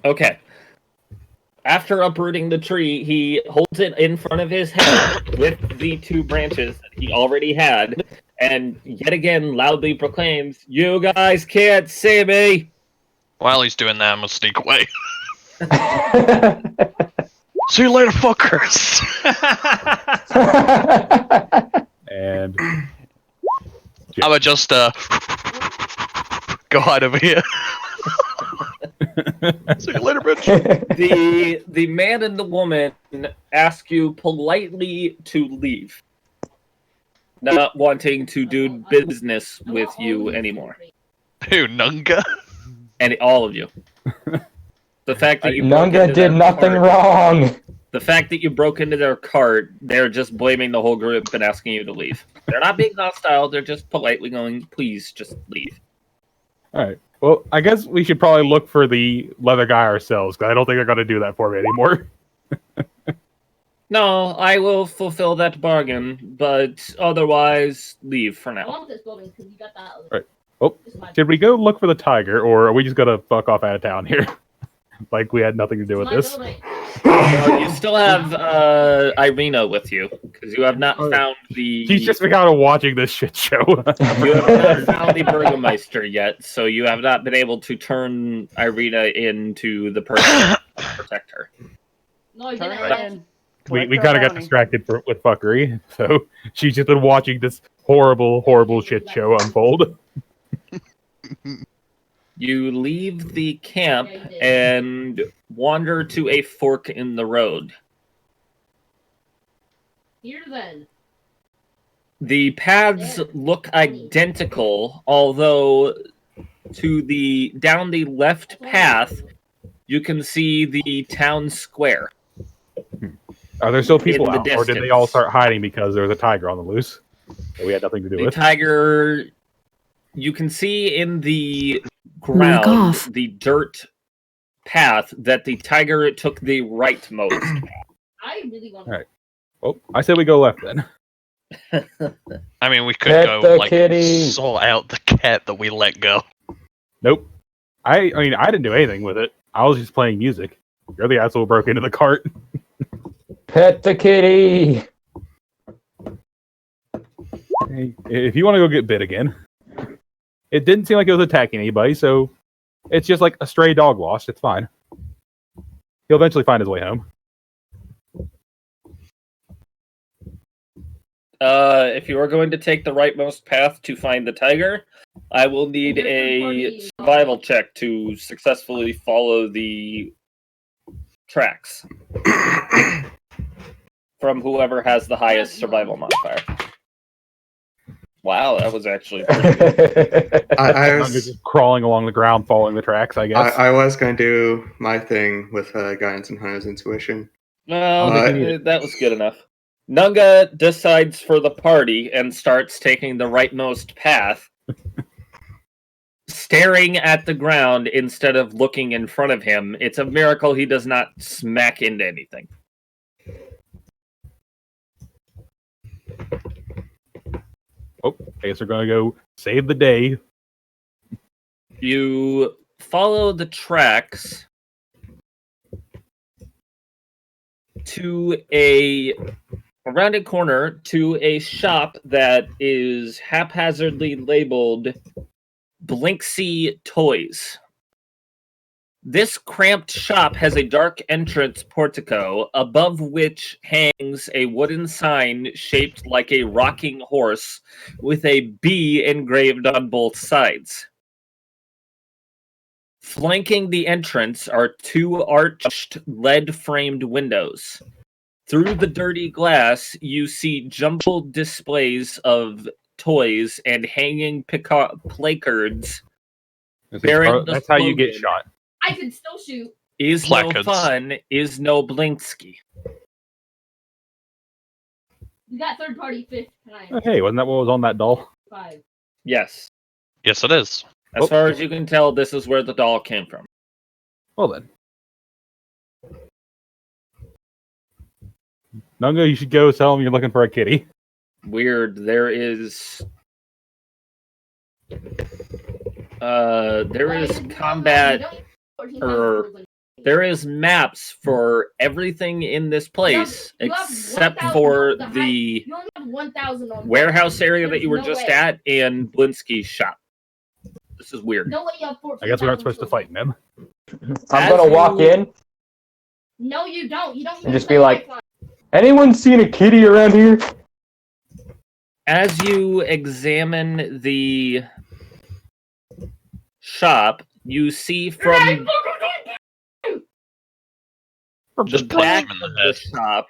Okay. After uprooting the tree, he holds it in front of his head with the two branches that he already had, and yet again loudly proclaims, "You guys can't see me!" While he's doing that, I'm gonna sneak away. See you later, fuckers! And I'm gonna just, go hide over here. See you later, bitch. The man and the woman ask you politely to leave, not wanting to do business with you anymore. Who, Nunga? And all of you. The fact that you Nunga did nothing wrong. The fact that you broke into their cart, they're just blaming the whole group and asking you to leave. They're not being hostile, they're just politely going, please, just leave. alright. Well, I guess we should probably look for the leather guy ourselves, because I don't think they're going to do that for me anymore. No, I will fulfill that bargain, but otherwise, leave for I now. want this building because you got that. Right. Oh, should we go look for the tiger, or are we just going to fuck off out of town here? Like we had nothing to do with this? No, you still have Irina with you, because you have not found the... She's just been kind of watching this shit show. You have not found the Burgomeister yet, so you have not been able to turn Irina into the person to protect her. No, you Turn didn't. her in. we Collect kind our of got bounty. distracted with fuckery, so she's just been watching this horrible, horrible shit show unfold. You leave the camp and wander to a fork in the road. Here then. The paths look identical, although down the left path, you can see the town square. Are there still people In the out, or did they distance. all start hiding because there was a tiger on the loose that we had nothing to do The with? tiger, you can see in the Mark ground, off. the dirt path, that the tiger took the rightmost. I really want All right. Well, I say we go left then. I mean, we could Pet go the like kitty. sort out the cat that we let go. Nope. I mean, I didn't do anything with it. I was just playing music. You're the asshole who broke into the cart. Pet the kitty. Hey, if you want to go get bit again, it didn't seem like it was attacking anybody, so it's just like a stray dog lost. It's fine. He'll eventually find his way home. If you are going to take the rightmost path to find the tiger, I will need a survival check to successfully follow the tracks from whoever has the highest survival modifier. Wow, that was actually pretty good. I I'm was just crawling along the ground, following the tracks, I guess. I was going to do my thing with guidance and Hunter's intuition. Well, Uh, that was good enough. Nunga decides for the party and starts taking the rightmost path, staring at the ground instead of looking in front of him. It's a miracle he does not smack into anything. Oh, I guess we're going to go save the day. You follow the tracks to around a corner to a shop that is haphazardly labeled Blinksy Toys. This cramped shop has a dark entrance portico, above which hangs a wooden sign shaped like a rocking horse with a B engraved on both sides. Flanking the entrance are two arched, lead-framed windows. Through the dirty glass, you see jumbled displays of toys and hanging placards bearing the That's how you get slogan, shot. I can still shoot. Is Placards. no fun, is no Blinksky. You got third party fifth time. Oh, hey, wasn't that what was on that doll? 5. Yes. Yes, it is. As far as you can tell, this is where the doll came from. Well then. Nunga, you should go tell him you're looking for a kitty. Weird. There is combat, or there is maps for everything in this place You have except 1,000 for on the You only have 1,000 on warehouse area that There's you were no just way. at and Blinsky's shop. This is weird. No way you have 14,000. I guess we aren't supposed to fight them. I'm As gonna walk you- in No, you don't. You don't. and just be like, anyone seen a kitty around here? As you examine the shop, you see from Just the punch back him in of the the head. shop,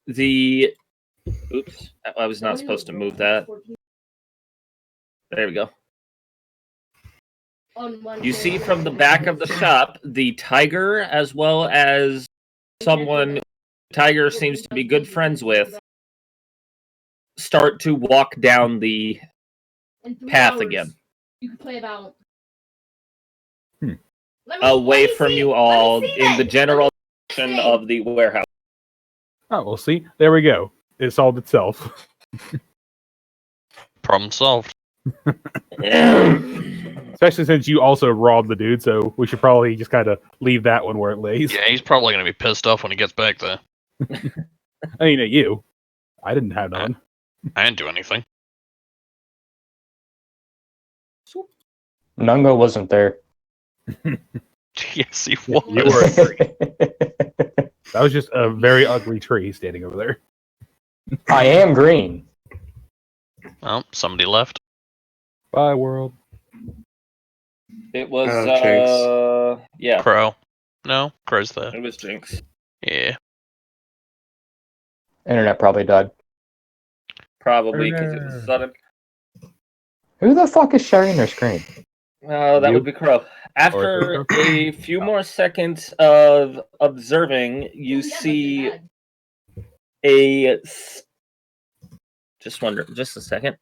the oops, I was not supposed to move that. There we go. You see from the back of the shop the tiger, as well as someone Tiger seems to be good friends with, start to walk down the In 3 path hours, again. You can play about. Away from you all in the general direction of the warehouse. Oh, we'll see. There we go. It solved itself. Problem solved. Especially since you also robbed the dude, so we should probably just kind of leave that one where it lays. Yeah, he's probably going to be pissed off when he gets back there. I mean, at you. I didn't have none. I didn't do anything. Nunga wasn't there. Yes, he was. You were a tree. That was just a very ugly tree standing over there. I am green. Well, somebody left. Bye, world. It was, Jinx. yeah, Crow. No? Crow's there. it was Jinx. Yeah. Internet probably died. Probably because it was sudden. Who the fuck is sharing their screen? That You? would be Crow. After a few more seconds of observing, you see just a second.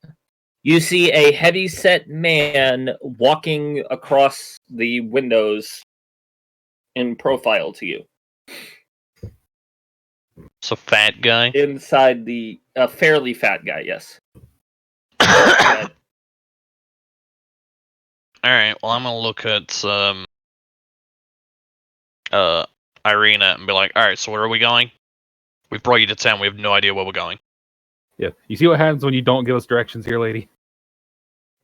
You see a heavy-set man walking across the windows in profile to you. So fat guy. Inside a fairly fat guy, yes. Alright, well I'm gonna look at Irina and be like, alright, so where are we going? We've brought you to town, we have no idea where we're going. Yeah. You see what happens when you don't give us directions here, lady?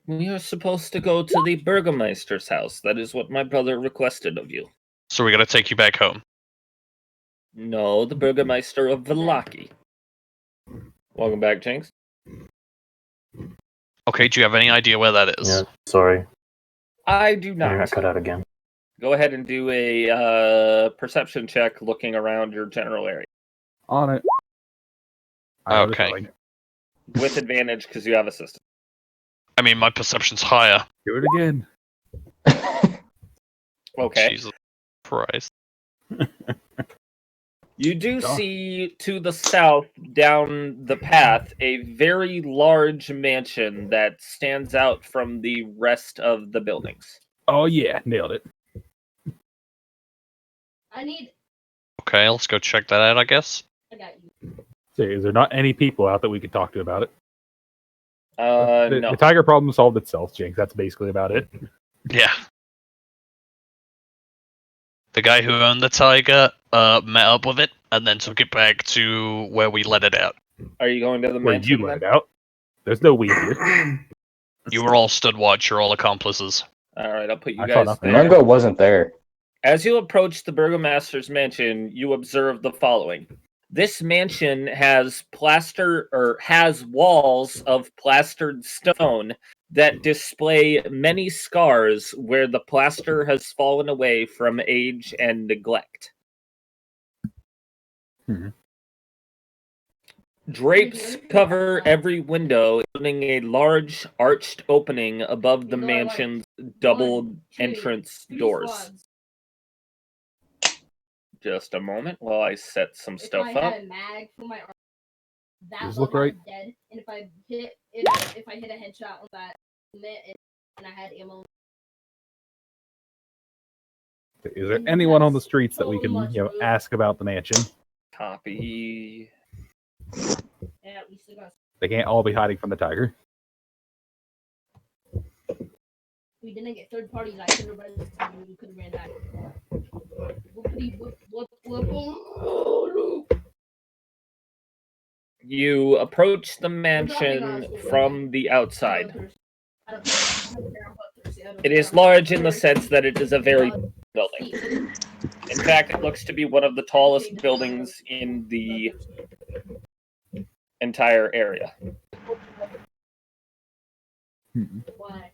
We are supposed to go to the Burgermeister's house. That is what my brother requested of you. So we gotta take you back home. No, the Burgermeister of Villaki. Welcome back, Jinx. Okay, do you have any idea where that is? Yeah, sorry. I do not. Internet cut out again. Go ahead and do a perception check looking around your general area. On it. Okay. With advantage because you have assistance. I mean, my perception's higher. Do it again. Okay. Jesus Christ. You do see to the south, down the path, a very large mansion that stands out from the rest of the buildings. Oh yeah, nailed it. Okay, let's go check that out, I guess. I got you. So, is there not any people out that we could talk to about it? No. The tiger problem solved itself, Jinx. That's basically about it. Yeah. The guy who owned the tiger met up with it and then took it back to where we let it out. Are you going to the Where mansion? you let it out? There's no weed here. You were all stood watch, you're all accomplices. Alright, I'll put you I saw guys nothing. there. Mungo wasn't there. As you approach the Burgomaster's mansion, you observe the following. This mansion has walls of plastered stone that display many scars where the plaster has fallen away from age and neglect. Drapes cover every window, including a large arched opening above the mansion's double entrance doors. Just a moment while I set some stuff If I up. had a mag for my arm, that Does one look right? dead. And if I hit a headshot on that and I had ammo. Is there anyone on the streets that we can, ask about the mansion? Copy. Yeah, we still got. They can't all be hiding from the tiger. We didn't get third parties. I could have read this time and we could have ran back. You approach the mansion from the outside. It is large in the sense that it is a very building. In fact, it looks to be one of the tallest buildings in the entire area. Why?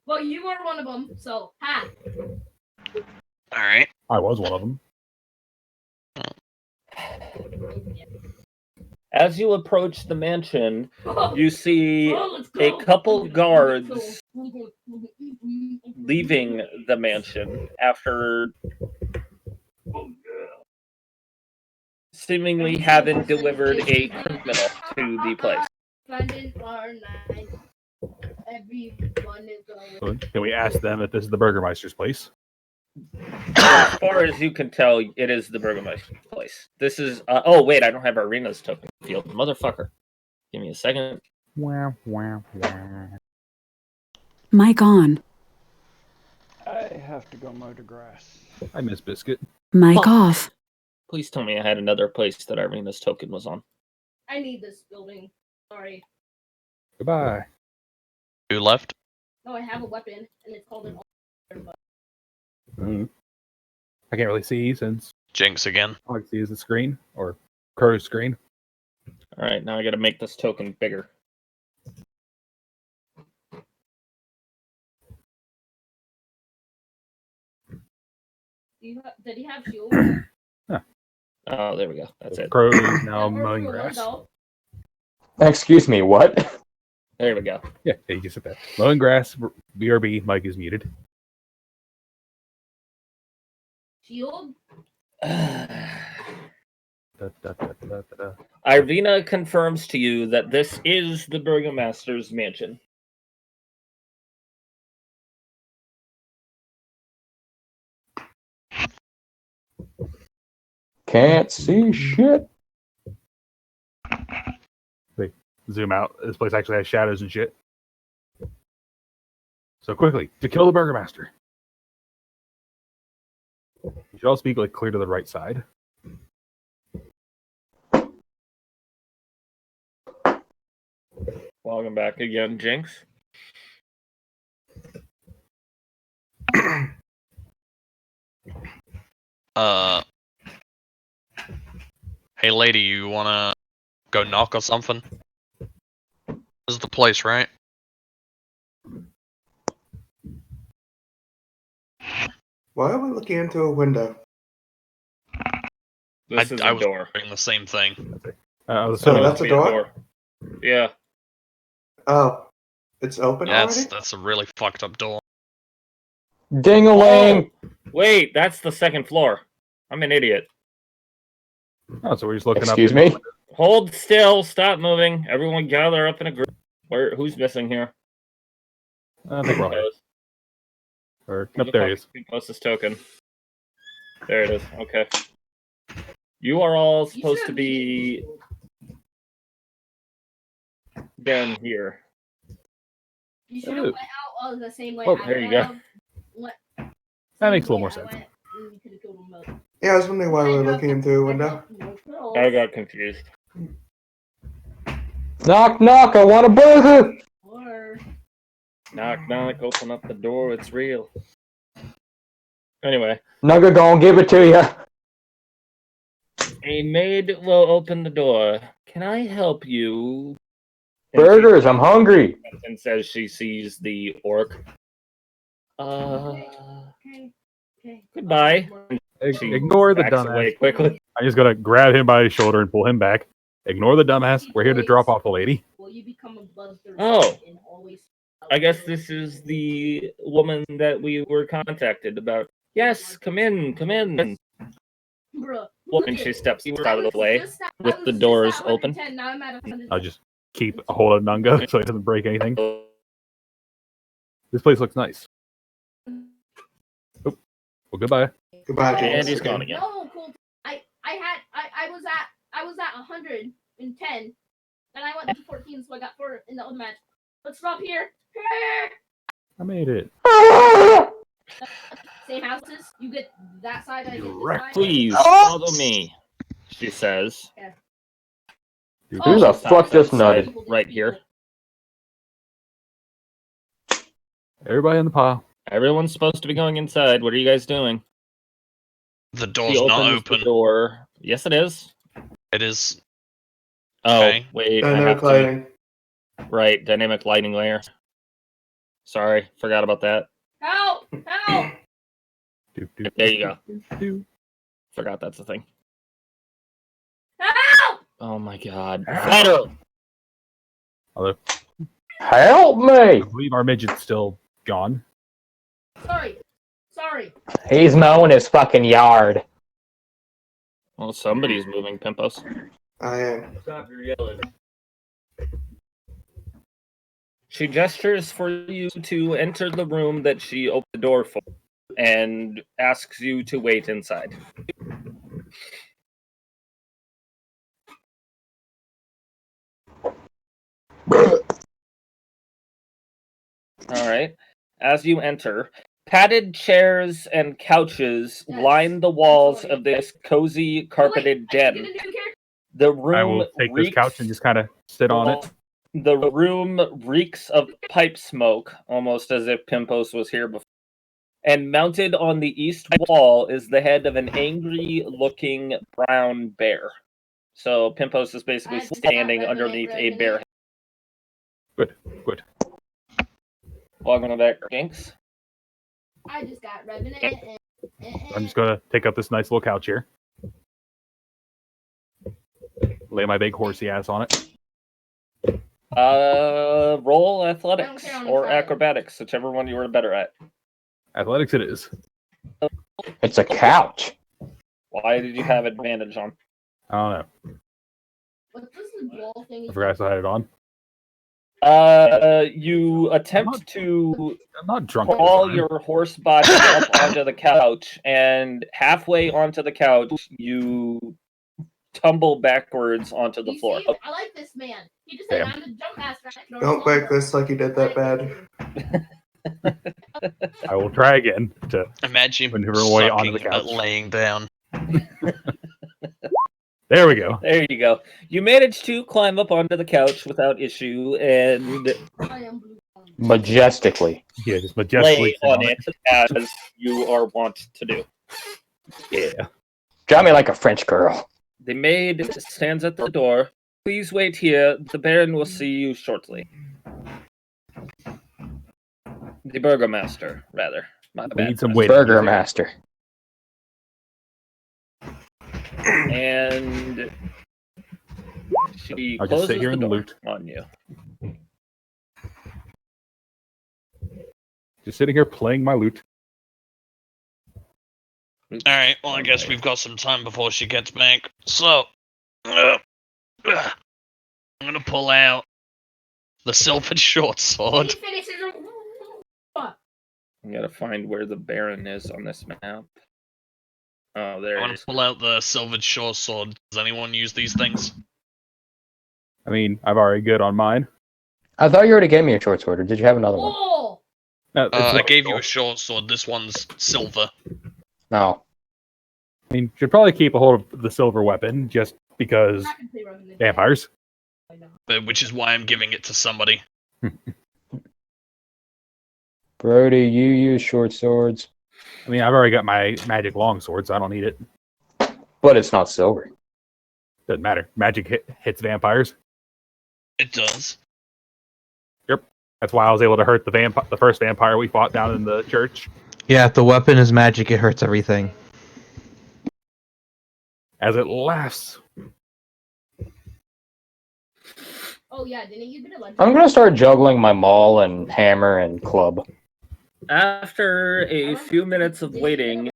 Well, you were one of them, so ha. Alright. I was one of them. As you approach the mansion, you see a couple guards leaving the mansion after seemingly having delivered a criminal to the place. Can we ask them if this is the Burgermeister's place? As far as you can tell, it is the Burgermeister's place. This is. Oh, wait, I don't have Arena's token field. Motherfucker. Give me a second. Wow, wow, wow. Mic on. I have to go mow the grass. I miss Biscuit. Mic off. Please tell me I had another place that Arena's token was on. I need this building. Sorry. Goodbye. Who left? No, I have a weapon, and it's called an. I can't really see since Jinx again. all I can see is the screen or Crow's screen. Alright, now I gotta make this token bigger. Did he have shield? Oh, there we go. That's it. Crow is now mowing grass. Excuse me, what? There we go. Yeah, you can sit there. Mowing grass. BRB. Mike is muted. Shield? Irvina confirms to you that this is the Burgomaster's mansion. Can't see shit. Wait, zoom out. This place actually has shadows and shit. So quickly, to kill the Burgomaster. You should all speak like clear to the right side. Welcome back again, Jinx. Hey lady, you wanna go knock or something? This is the place, right? Why are we looking into a window? This is I a was door. doing the same thing. That's a door? Yeah. Oh, it's open Yeah, already? that's a really fucked up door. Ding-a-ling! Oh, wait, that's the second floor. I'm an idiot. Oh, so we're just looking Excuse up. me? Hold still. Stop moving. Everyone gather up in a group. Who's missing here? I think we're all here. Or, nope, there he is. Closest token. There it is. Okay. You are all supposed to be down here. You should have went out the same way. Oh, there you go. That makes a little more sense. Yeah, I was wondering why we're looking into a window. I got confused. Knock, knock, I want a burger! Knock, knock, open up the door, it's real. Anyway. Nugget gonna give it to you. A maid will open the door. Can I help you? Burgers, I'm hungry. And says she sees the orc. Goodbye. Ignore the backs away dumbass. quickly. I'm just gonna grab him by his shoulder and pull him back. Ignore the dumbass. We're here to drop off the lady. Oh, I guess this is the woman that we were contacted about. Yes, come in, come in. Woman, she steps out of the way with the doors open. I'll just keep a hold of Nunga so he doesn't break anything. This place looks nice. Oh, well, goodbye. Goodbye, James. And he's gone again. No, cool. I was at 110, and I went to 14, so I got 4 in the other match. Let's drop here. I made it. Same houses. You get that side. I get this side. Please follow me, she says. Yeah. Who the fuck just nutted? Right here. Everybody in the pile. Everyone's supposed to be going inside. What are you guys doing? The door's She not opens open. The door. Yes, it is. It is. Oh, Okay. wait. Dynamic lighting. Right, dynamic lighting layer. Sorry, forgot about that. Help! Help! There you go. Forgot that's a thing. Help! Oh my god. Hello! Hello. Help me! I believe our midget's still gone. Sorry. He's mowing his fucking yard. Well, somebody's moving, Pimpos. I am. Stop your yelling. She gestures for you to enter the room that she opened the door for and asks you to wait inside. Alright. As you enter, padded chairs and couches line the walls of this cozy, carpeted den. The room I will take this couch and just kind of sit on it. The room reeks of pipe smoke, almost as if Pimpos was here before. And mounted on the east wall is the head of an angry-looking brown bear. So Pimpos is basically standing underneath a bear. Good. Welcome back, Jinx. I just got Revenant. I'm just gonna take up this nice little couch here. Lay my big horsey ass on it. Roll athletics or acrobatics, whichever one you were better at. Athletics it is. It's a couch. Why did you have advantage on? I don't know. What does the ball thing? I forgot I still had it on. You attempt to I'm not drunk. crawl your horse body up onto the couch, and halfway onto the couch, you tumble backwards onto the floor. See, I like this man. He just said, Damn. I'm the jump master. Don't break this like you did that bad. I will try again to Imagine maneuver away onto the sucking couch. at laying down. There we go. There you go. You managed to climb up onto the couch without issue and Majestically. Yeah, just majestically lay on it as you are wont to do. Yeah. Got me like a French girl. The maid stands at the door. Please wait here. The Baron will see you shortly. The Burgomaster, rather. My We bad. need some waiting. Burgermaster. And she I'll just closes sit here the and door loot. on you. Just sitting here playing my lute. Alright, well, I guess we've got some time before she gets back. So, I'm gonna pull out the silver short sword. I gotta find where the Baron is on this map. Oh, there I it want is. to pull out the silvered short sword. Does anyone use these things? I mean, I've already good on mine. I thought you already gave me a short sword, or did you have another one? Oh! No, it's I not gave you gold. a short sword. This one's silver. No. I mean, should probably keep a hold of the silver weapon just because vampires. Which is why I'm giving it to somebody. Brody, you use short swords. I mean, I've already got my magic longsword, so I don't need it. But it's not silver. Doesn't matter. Magic hits vampires. It does. Yep. That's why I was able to hurt the first vampire we fought down in the church. Yeah, if the weapon is magic, it hurts everything. As it laughs. Oh yeah, didn't you get a legend? I'm gonna start juggling my maul and hammer and club. After a few minutes of waiting,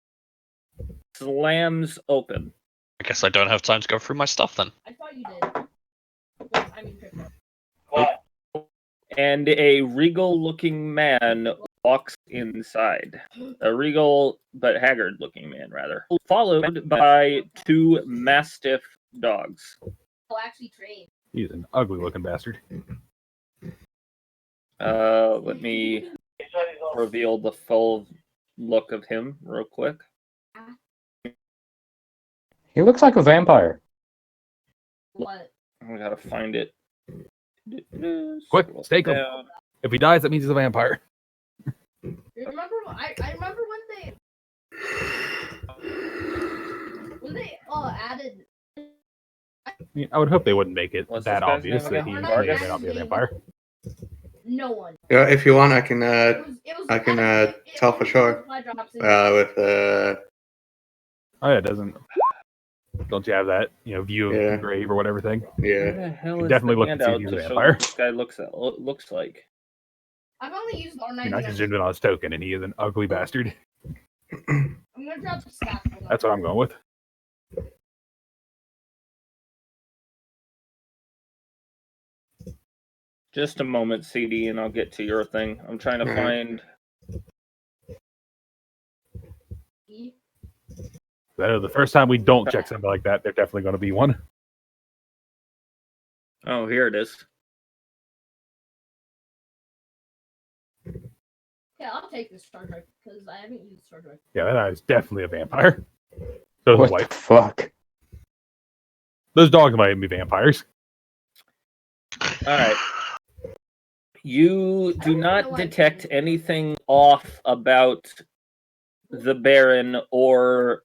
slams open. I guess I don't have time to go through my stuff then. I thought you did. Well, I mean, crypto. And a regal-looking man walks inside. A regal but haggard-looking man, rather. Followed by two mastiff dogs. Oh, actually trained. He's an ugly-looking bastard. Let me reveal the full look of him real quick. He looks like a vampire. What? I gotta find it. Quick, Scroll stake him. down. If he dies, that means he's a vampire. Remember? I remember when they added. I mean, I would hope they wouldn't make it What's that this guy's obvious name that again? he Vargas? may not be a vampire. No one. Yeah, if you want, I can It was tell for sure. With Oh yeah, it doesn't. Don't you have that, view of Yeah. the grave or whatever thing? Where yeah. the hell You is definitely the look and see handout he's a to show vampire. what this guy looks like? I've only used I mean, I just zoomed R99. in on his token, and he is an ugly bastard. I'm gonna drop the stats. Hold on. That's what I'm going with. Just a moment, CD, and I'll get to your thing. I'm trying to find. That is the first time we don't check something like that. They're definitely going to be one. Oh, here it is. Yeah, I'll take this charge rifle because I haven't used charge rifle. Yeah, that is definitely a vampire. So is What the wife. the fuck? Those dogs might be vampires. All right. You do not detect anything off about the Baron or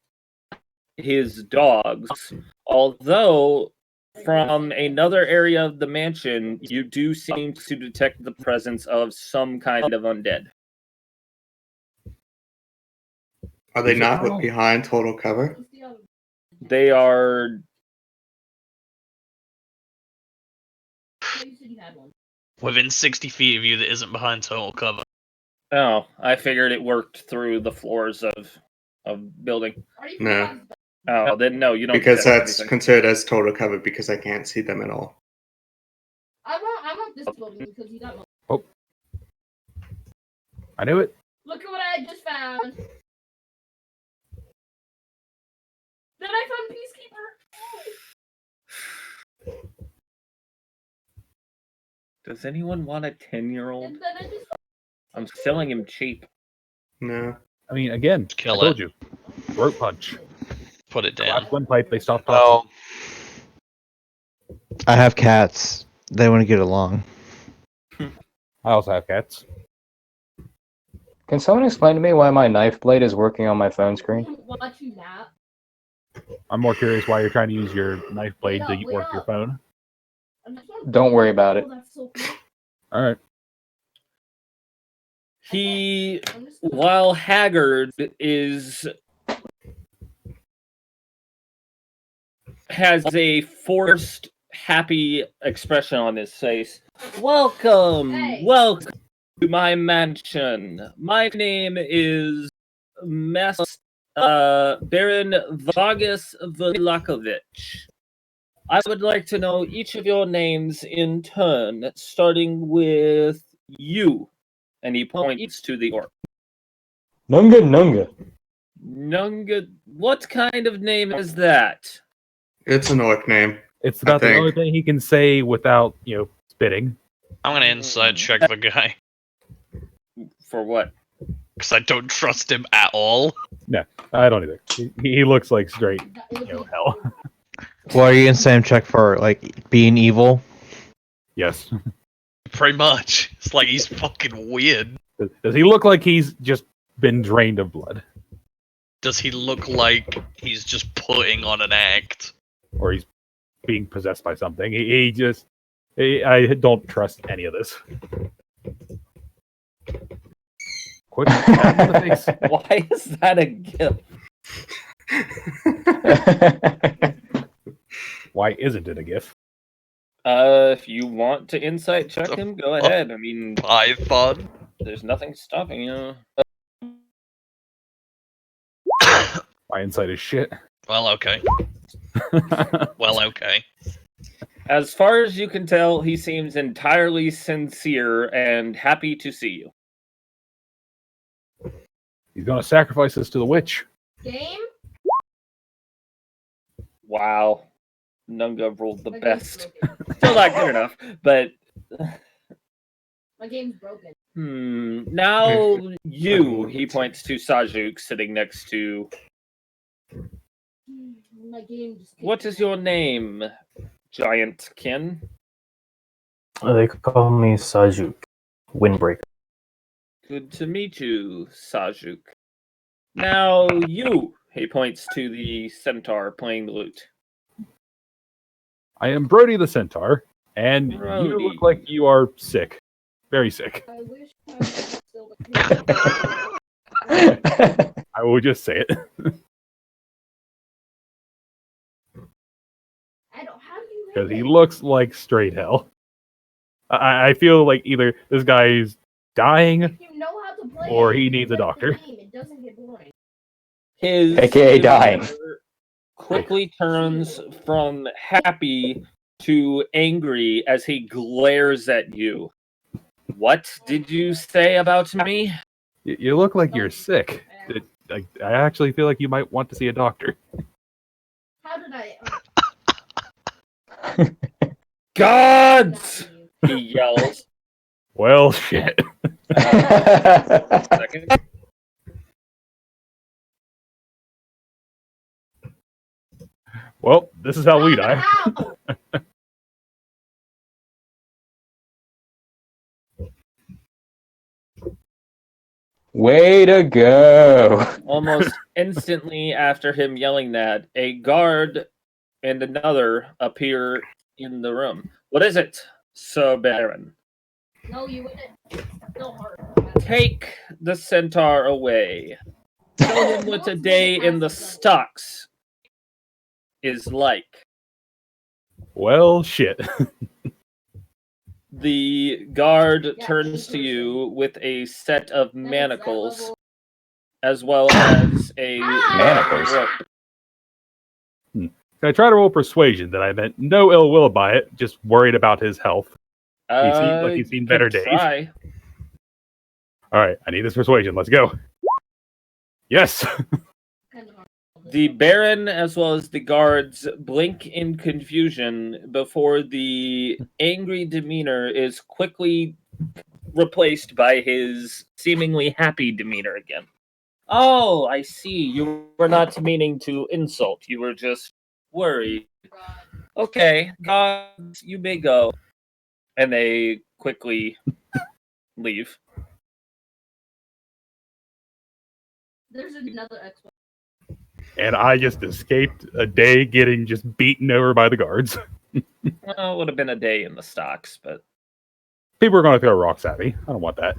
his dogs, although from another area of the mansion, you do seem to detect the presence of some kind of undead. Are they not behind total cover? They are. Within 60 feet of you that isn't behind total cover. Oh, I figured it worked through the floors of building. No. Oh, then no, you don't. Because detect that's anything. considered as total cover because I can't see them at all. I want this building because you got. Oh, I knew it. Look at what I just found. Then I found Peacekeeper. Does anyone want a 10-year-old? And then I just. I'm selling him cheap. No. I mean, again, Kill I told it. you. Throat punch. Put it down. Last windpipe, they stopped talking. I have cats. They want to get along. I also have cats. Can someone explain to me why my knife blade is working on my phone screen? Watch you nap. I'm more curious why you're trying to use your knife blade to work your phone. Don't worry about it. All right. He, while haggard, has a forced, happy expression on his face. Welcome, welcome to my mansion. My name is Baron Vargas Velakovich. I would like to know each of your names in turn, starting with you. And he points to the orc. Nunga Nunga. Nunga, what kind of name is that? It's an orc name. It's about the only thing he can say without, spitting. I'm gonna inside check the guy. For what? Because I don't trust him at all. No, I don't either. He looks like straight, hell. What are you insane check for, like, being evil? Yes. Pretty much. It's like he's fucking weird. Does he look like he's just been drained of blood? Does he look like he's just putting on an act? Or he's being possessed by something? I don't trust any of this. Quit in the face. Why is that a gift? Why isn't it a GIF? If you want to insight check him, go ahead. I mean, Python. There's nothing stopping you. My insight is shit. Well, okay. Well, okay. As far as you can tell, he seems entirely sincere and happy to see you. He's gonna sacrifice us to the witch. Game? Wow. Nunga rolled the best. Still not good enough, but... My game's broken. Now you, he points to Sajuk sitting next to... My game just... What is your name, Giant Kin? They call me Sajuk, Windbreaker. Good to meet you, Sajuk. Now you, he points to the centaur playing the lute. I am Brody the Centaur, and Brody. you look like you are sick. Very sick. I wish I was still... I will just say it. Because he looks like straight hell. I feel like either this guy's dying or he needs a doctor. It doesn't get boring. His AKA dying. Quickly turns from happy to angry as he glares at you. What did you say about me? You look like you're sick. I actually feel like you might want to see a doctor. How did I... Gods! He yells. Well, shit. Second. Well, this is how we die. Way to go. Almost instantly after him yelling that, a guard and another appear in the room. What is it, Sir Baron? No, you wouldn't. It's still hard. Take the centaur away. Tell him what a day in the stocks is like. Well, shit. The guard turns to you with a set of manacles, as well as a Manacles? rope. I try to roll persuasion that I meant no ill will by it, just worried about his health. He seems like he's seen You better could days. try. All right, I need this persuasion. Let's go. Yes. The Baron, as well as the guards, blink in confusion before the angry demeanor is quickly replaced by his seemingly happy demeanor again. Oh, I see. You were not meaning to insult. You were just worried. Okay, gods, you may go. And they quickly leave. There's another explanation. And I just escaped a day getting just beaten over by the guards. Well, it would have been a day in the stocks, but People are going to throw rocks at me. I don't want that.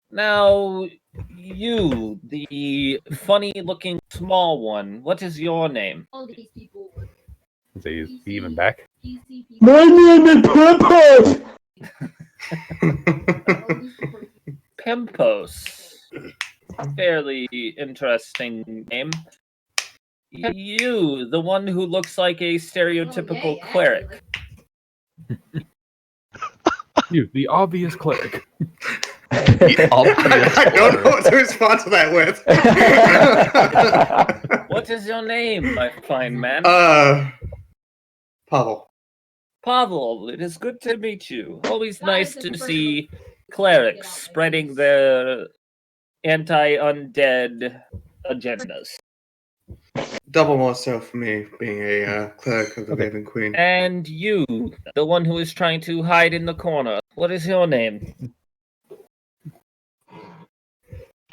now, you, the funny-looking small one, what is your name? All these people. Is he even back? My name is Purpose! Pimpos. Fairly interesting name. You, the one who looks like a stereotypical cleric. You, the obvious cleric. I don't know what to respond to that with. What is your name, my fine man? Pavel. Pavel, it is good to meet you. Always nice to see clerics spreading their anti-undead agendas. Double more so for me, being a cleric of the Raven Queen. And you, the one who is trying to hide in the corner. What is your name?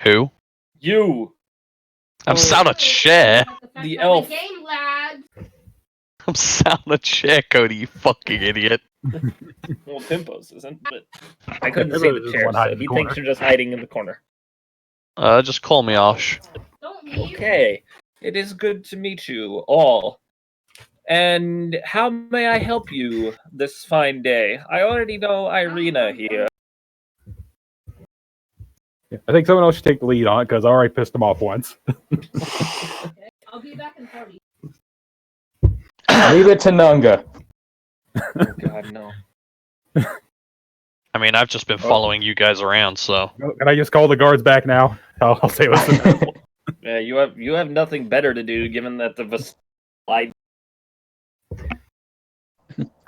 Who? You. I'm sat on a chair. The elf. Game lags. I'm sat on a chair, Cody, you fucking idiot. Well, Pimpos isn't, but I couldn't see the chair, so he thinks you're just hiding in the corner. Just call me Osh. Okay. It is good to meet you all. And how may I help you this fine day? I already know Irina here. I think someone else should take the lead on it because I already pissed him off once. Okay. I'll be back in 30. Leave it to Nunga. Oh God, no. I mean, I've just been following you guys around, so. Can I just call the guards back now? I'll say what's the Yeah, you have nothing better to do, given that the slide.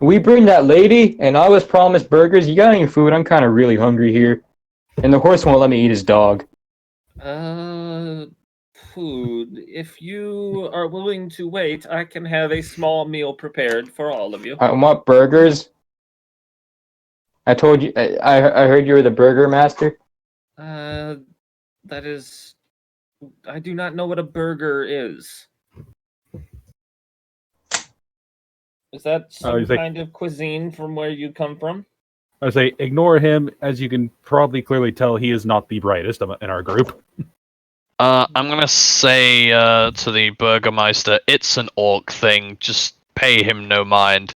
We bring that lady, and I was promised burgers. You got any food? I'm kind of really hungry here. And the horse won't let me eat his dog. Food. If you are willing to wait, I can have a small meal prepared for all of you. I want burgers. I told you. I heard you were the burger master. That is. I do not know what a burger is. Is that some kind of cuisine from where you come from? I say, ignore him. As you can probably clearly tell, he is not the brightest in our group. I'm gonna say to the Burgermeister, it's an orc thing. Just pay him no mind.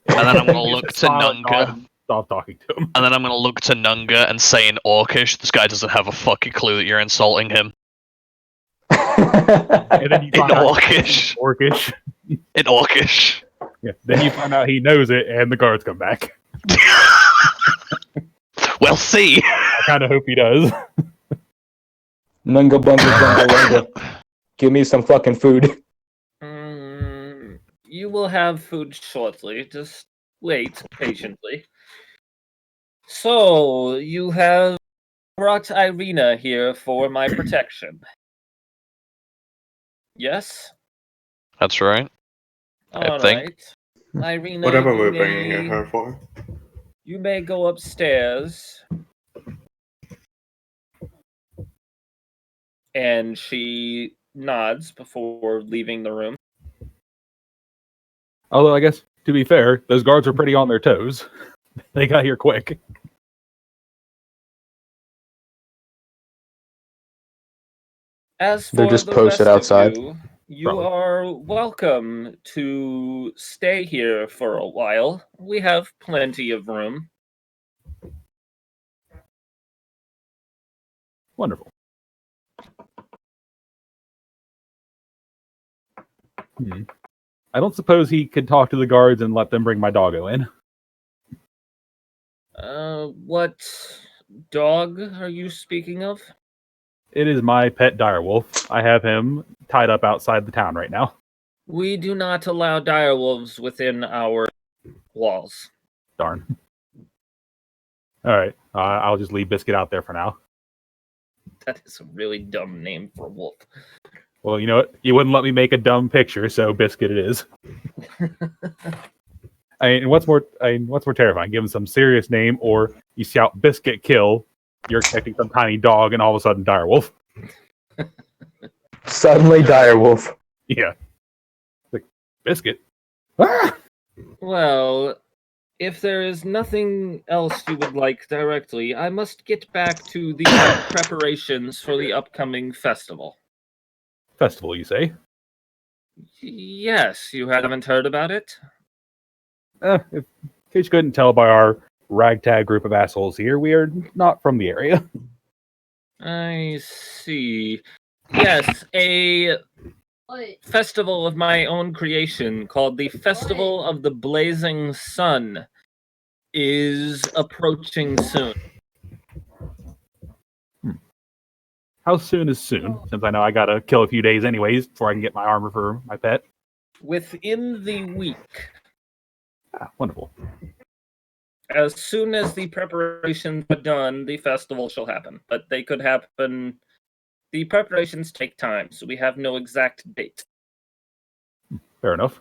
And then I'm gonna look to Nunga. Stop talking to him. And then I'm gonna look to Nunga and say in Orcish, this guy doesn't have a fucking clue that you're insulting him. And then you In find out Orcish. Orcish. In Orcish. Yeah. Then you find out he knows it, and the guards come back. We'll see. I kind of hope he does. Nunga bunga bunga bunga. Give me some fucking food. You will have food shortly. Just wait patiently. So, you have brought Irina here for my protection. Yes? That's right. I think. Irina, Whatever we're bringing her for. You may go upstairs. And she nods before leaving the room. Although, I guess, to be fair, those guards were pretty on their toes. They got here quick. As for They're just the posted rest outside. of you Probably. are welcome to stay here for a while. We have plenty of room. Wonderful. I don't suppose he could talk to the guards and let them bring my doggo in. What dog are you speaking of? It is my pet direwolf. I have him tied up outside the town right now. We do not allow direwolves within our walls. Darn. All right, I'll just leave Biscuit out there for now. That is a really dumb name for a wolf. Well, you know what? You wouldn't let me make a dumb picture, so Biscuit it is. What's more terrifying? Give him some serious name, or you shout "Biscuit kill." You're expecting some tiny dog, and all of a sudden, direwolf. Suddenly, direwolf. Yeah, like Biscuit. Ah! Well, if there is nothing else you would like directly, I must get back to the preparations for the upcoming festival. Festival, you say? Yes, you haven't heard about it? In case you couldn't tell by our ragtag group of assholes here, we are not from the area. I see. Yes, a festival of my own creation called the Festival of the Blazing Sun is approaching soon. How soon is soon? Since I know I gotta kill a few days anyways before I can get my armor for my pet. Within the week. Ah, wonderful. As soon as the preparations are done, the festival shall happen. But they could happen. The preparations take time, so we have no exact date. Fair enough.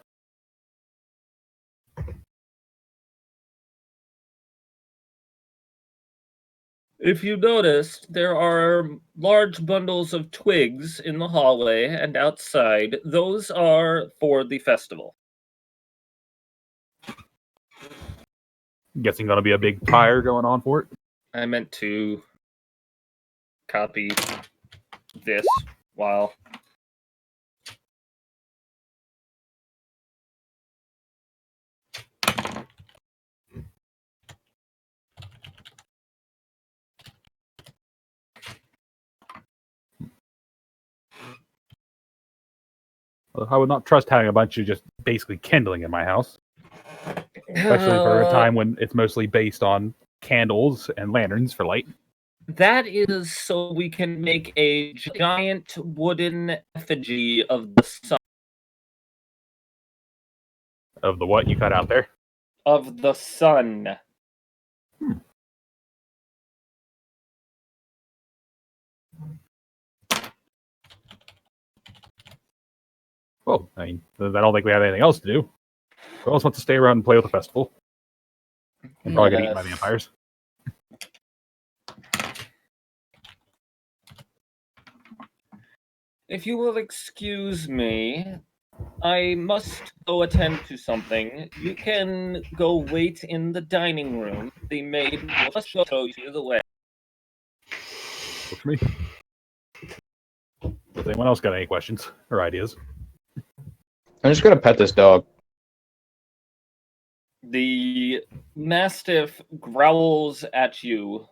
If you noticed, there are large bundles of twigs in the hallway and outside. Those are for the festival. I'm guessing gonna be a big fire going on for it. I meant to copy this while... I would not trust having a bunch of just basically kindling in my house. Especially for a time when it's mostly based on candles and lanterns for light. That is so we can make a giant wooden effigy of the sun. Of the what you cut out there? Of the sun. Well, I don't think we have anything else to do. Who else wants to stay around and play with the festival? I'm probably get eaten by vampires. If you will excuse me, I must go attend to something. You can go wait in the dining room. The maid will show you the way. Works for me. Does anyone else got any questions or ideas? I'm just gonna pet this dog. The Mastiff growls at you,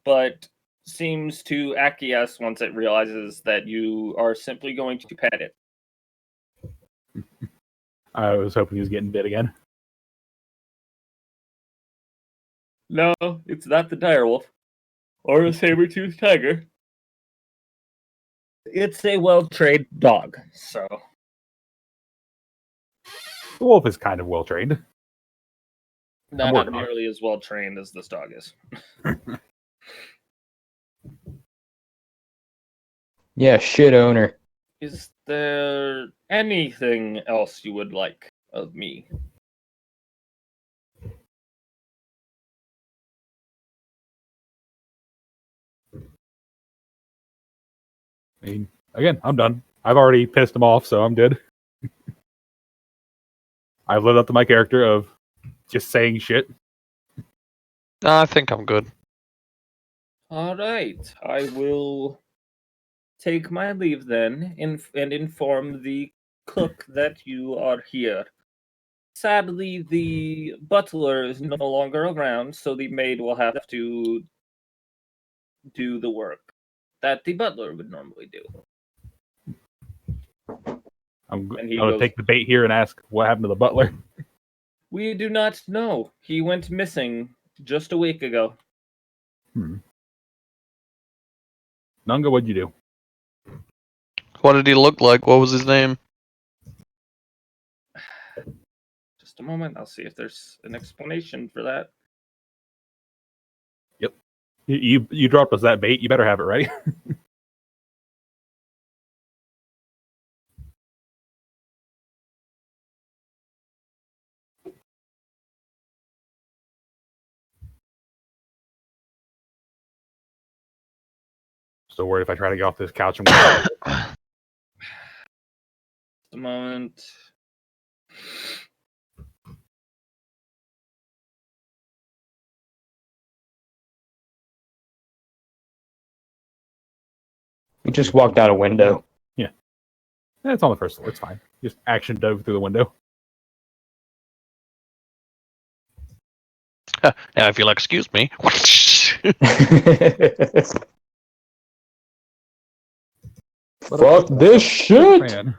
but seems to acquiesce once it realizes that you are simply going to pet it. I was hoping he was getting bit again. No, it's not the direwolf. Or a saber-toothed tiger. It's a well-trained dog, so... The wolf is kind of well trained. Not nearly as well trained as this dog is. Yeah, shit owner. Is there anything else you would like of me? I mean, again, I'm done. I've already pissed him off, so I'm good. I've lived up to my character of just saying shit. I think I'm good. Alright, I will take my leave then, and inform the cook that you are here. Sadly, the butler is no longer around, so the maid will have to do the work that the butler would normally do. I'm And he going to goes, take the bait here and ask what happened to the butler. "We do not know. He went missing just a week ago." Nunga, what'd you do? What did he look like? What was his name? Just a moment. I'll see if there's an explanation for that. Yep. You dropped us that bait. You better have it ready. So worried if I try to get off this couch and Just a moment. We just walked out a window. Yeah. It's on the first floor. It's fine. Just action dove through the window. Now, if you'll excuse me. Fuck this shit! Man.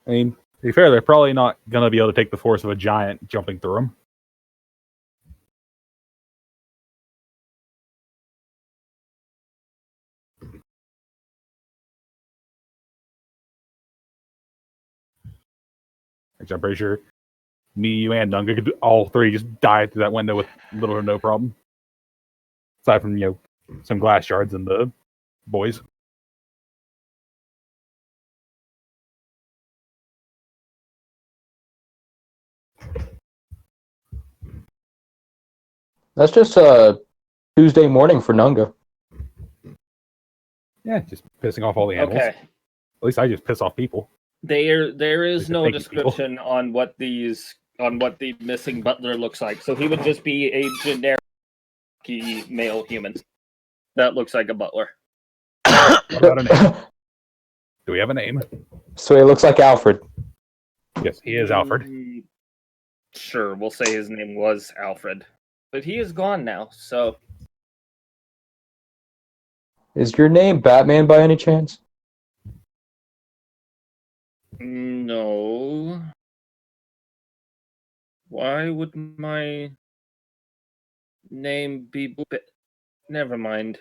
I mean, to be fair, they're probably not going to be able to take the force of a giant jumping through them. Actually, I'm pretty sure me, you, and Nunga could all three just die through that window with little or no problem. Aside from, some glass shards and the boys. That's just Tuesday morning for Nunga. Yeah, just pissing off all the animals. Okay. At least I just piss off people. There is no Thank you, people. description on what the missing butler looks like. So he would just be a generic male human that looks like a butler. What about a name? Do we have a name? So he looks like Alfred. Yes, he is Alfred. Sure, we'll say his name was Alfred. But he is gone now, so... Is your name Batman by any chance? No. Why would my name be... Never mind.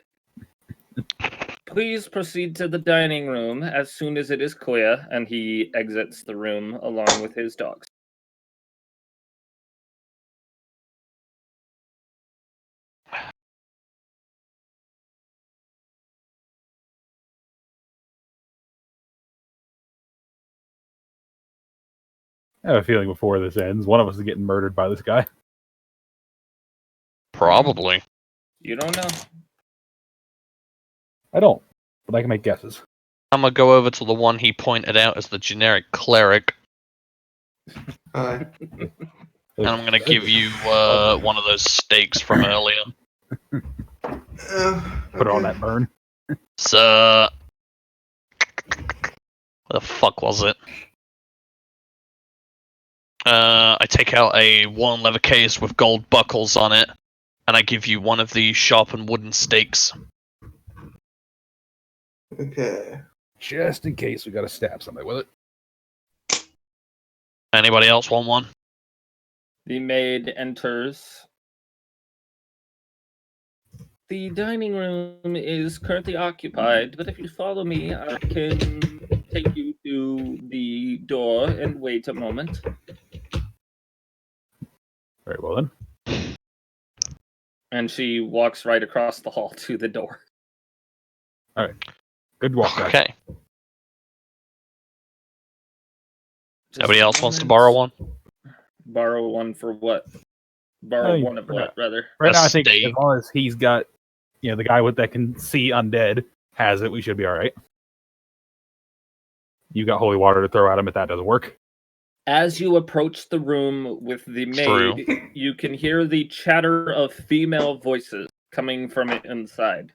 Please proceed to the dining room as soon as it is clear, and he exits the room along with his dogs. I have a feeling before this ends, one of us is getting murdered by this guy. Probably. You don't know. I don't, but I can make guesses. I'm gonna go over to the one he pointed out as the generic cleric. Hi. And I'm gonna give you one of those steaks from earlier. Put it on that burn. So, where the fuck was it? I take out a woolen leather case with gold buckles on it, and I give you one of the sharpened wooden stakes. Okay. Just in case we gotta stab somebody with it. Anybody else want one? The maid enters. The dining room is currently occupied, but if you follow me, I can take you to the door and wait a moment. Very well then. And she walks right across the hall to the door. Alright. Good walk, guys. Okay. Just Nobody a else wants to moment. borrow one? Borrow one for what? Borrow one of what, rather? Right A now, I think steak. as long as he's got, the guy that can see undead has it, we should be alright. You got holy water to throw at him if that doesn't work. As you approach the room with the maid, you can hear the chatter of female voices coming from inside.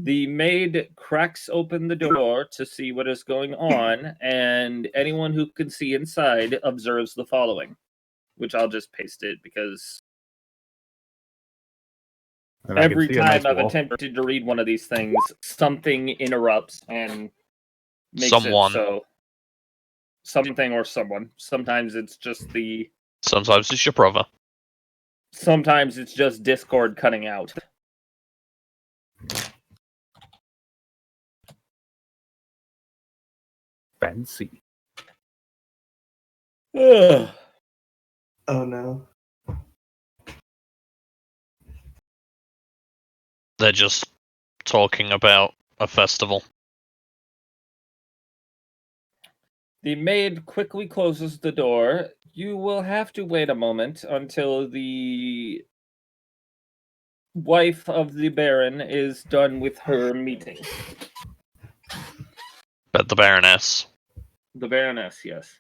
The maid cracks open the door to see what is going on, and anyone who can see inside observes the following, which I'll just paste it because every time I've attempted to read one of these things, something interrupts and makes Someone. it so. Something or someone. Sometimes it's just the... Sometimes it's your brother. Sometimes it's just Discord cutting out. Fancy. Ugh. Oh no. They're just talking about a festival. The maid quickly closes the door. You will have to wait a moment until the wife of the Baron is done with her meeting. But the Baroness. The Baroness, yes.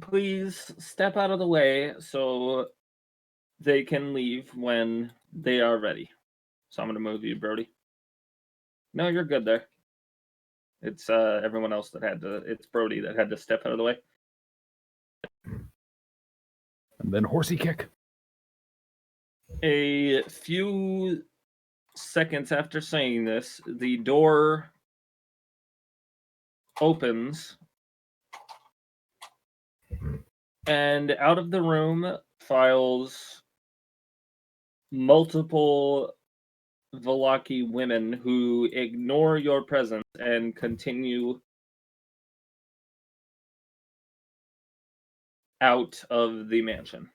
Please step out of the way so they can leave when they are ready. So I'm going to move you, Brody. No, you're good there. It's everyone else that had to... It's Brody that had to step out of the way. And then horsey kick. A few seconds after saying this, the door opens, and out of the room files multiple Velaki women who ignore your presence and continue out of the mansion.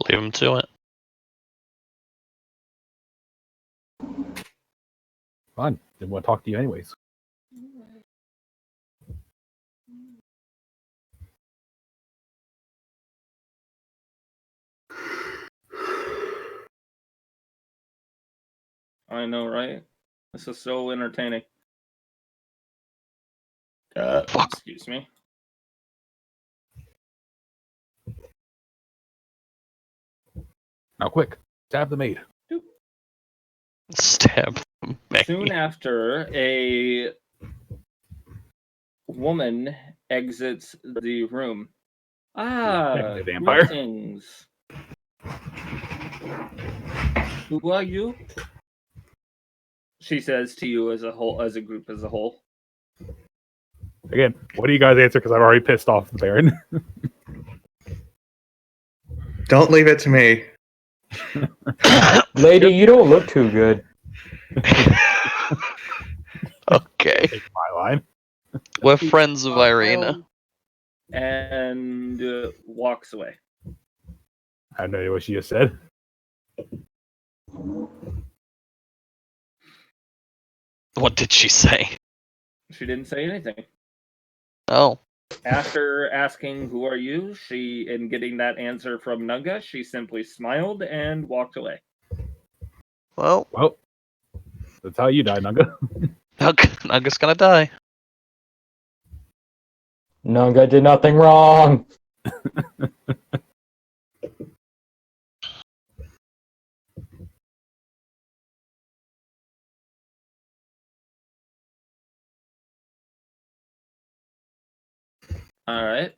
Leave them to it. Fine. Didn't want to talk to you anyways. I know, right? This is so entertaining. Excuse me. Now, quick. Stab the maid. Stab the maid. Soon after, a woman exits the room. Ah, vampire. Greetings. Who are you? She says to you as a whole, as a group as a whole. Again, what do you guys answer? Because I've already pissed off the Baron. Don't leave it to me. Lady, you don't look too good. Okay. Take my line. We're friends of Irina. And walks away. I have no idea what she just said. What did she say? She didn't say anything. Oh. After asking, who are you, and getting that answer from Nunga, she simply smiled and walked away. Well, that's how you die, Nunga. Nunga's gonna die. Nunga did nothing wrong. All right.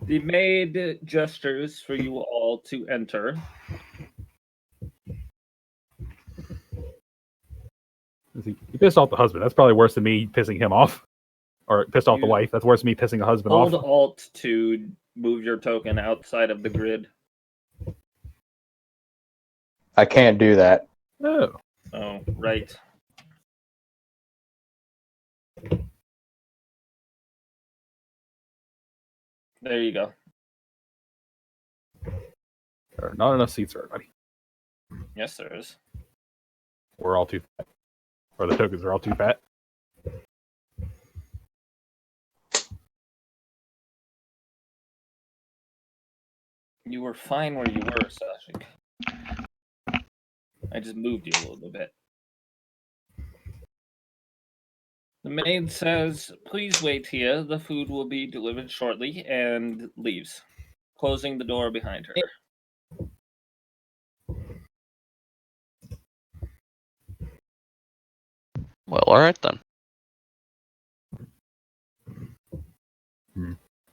The maid gestures for you all to enter. He pissed off the husband. That's probably worse than me pissing him off. Or pissed off the wife. That's worse than me pissing the husband Hold off. Alt to move your token outside of the grid. I can't do that. Oh. Oh, right. There you go. There are not enough seats for everybody. Yes, there is. We're all too fat. Or the tokens are all too fat. You were fine where you were, Sashik. I just moved you a little bit. The maid says, please wait here. The food will be delivered shortly, and leaves, closing the door behind her. Well, alright then.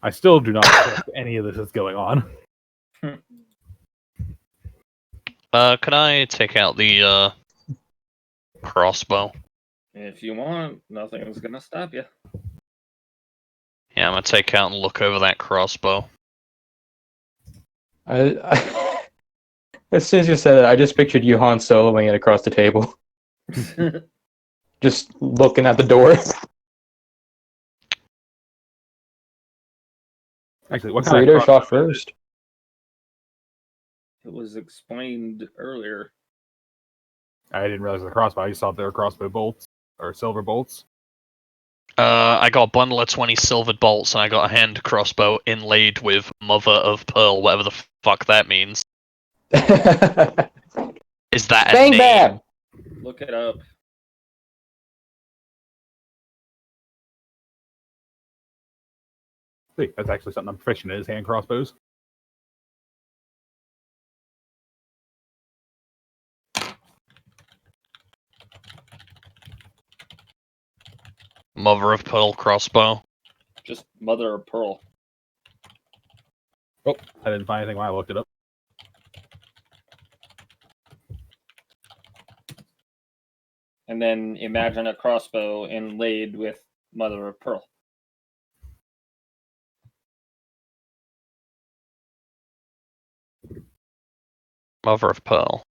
I still do not trust any of this that's going on. Can I take out the, crossbow? If you want, nothing's gonna stop you. Yeah, I'm gonna take out and look over that crossbow. As soon as you said it, I just pictured you Han Soloing it across the table. Just looking at the door. Actually, what kind Fredo of shot first. It was explained earlier. I didn't realize it was a crossbow. I just thought they were crossbow bolts or silver bolts. I got a bundle of 20 silvered bolts, and I got a hand crossbow inlaid with Mother of Pearl, whatever the fuck that means. Is that a Bang name? bam! Look it up. See, that's actually something I'm proficient in, is hand crossbows. Mother of Pearl crossbow. Just Mother of Pearl. Oh, I didn't find anything when I looked it up. And then imagine a crossbow inlaid with Mother of Pearl. Mother of Pearl.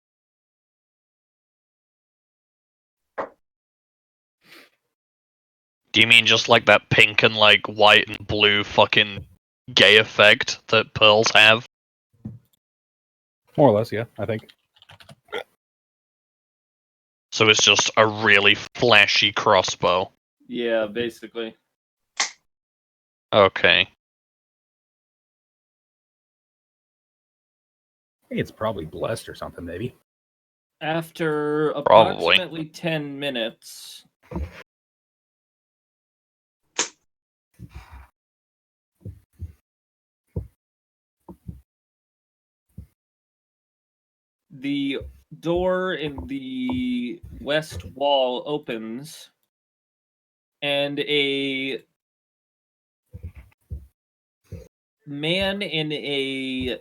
Do you mean just like that pink and like white and blue fucking gay effect that pearls have? More or less, yeah, I think. So it's just a really flashy crossbow. Yeah, basically. Okay. I think it's probably blessed or something, maybe. After Probably. approximately 10 minutes, the door in the west wall opens, and a man in a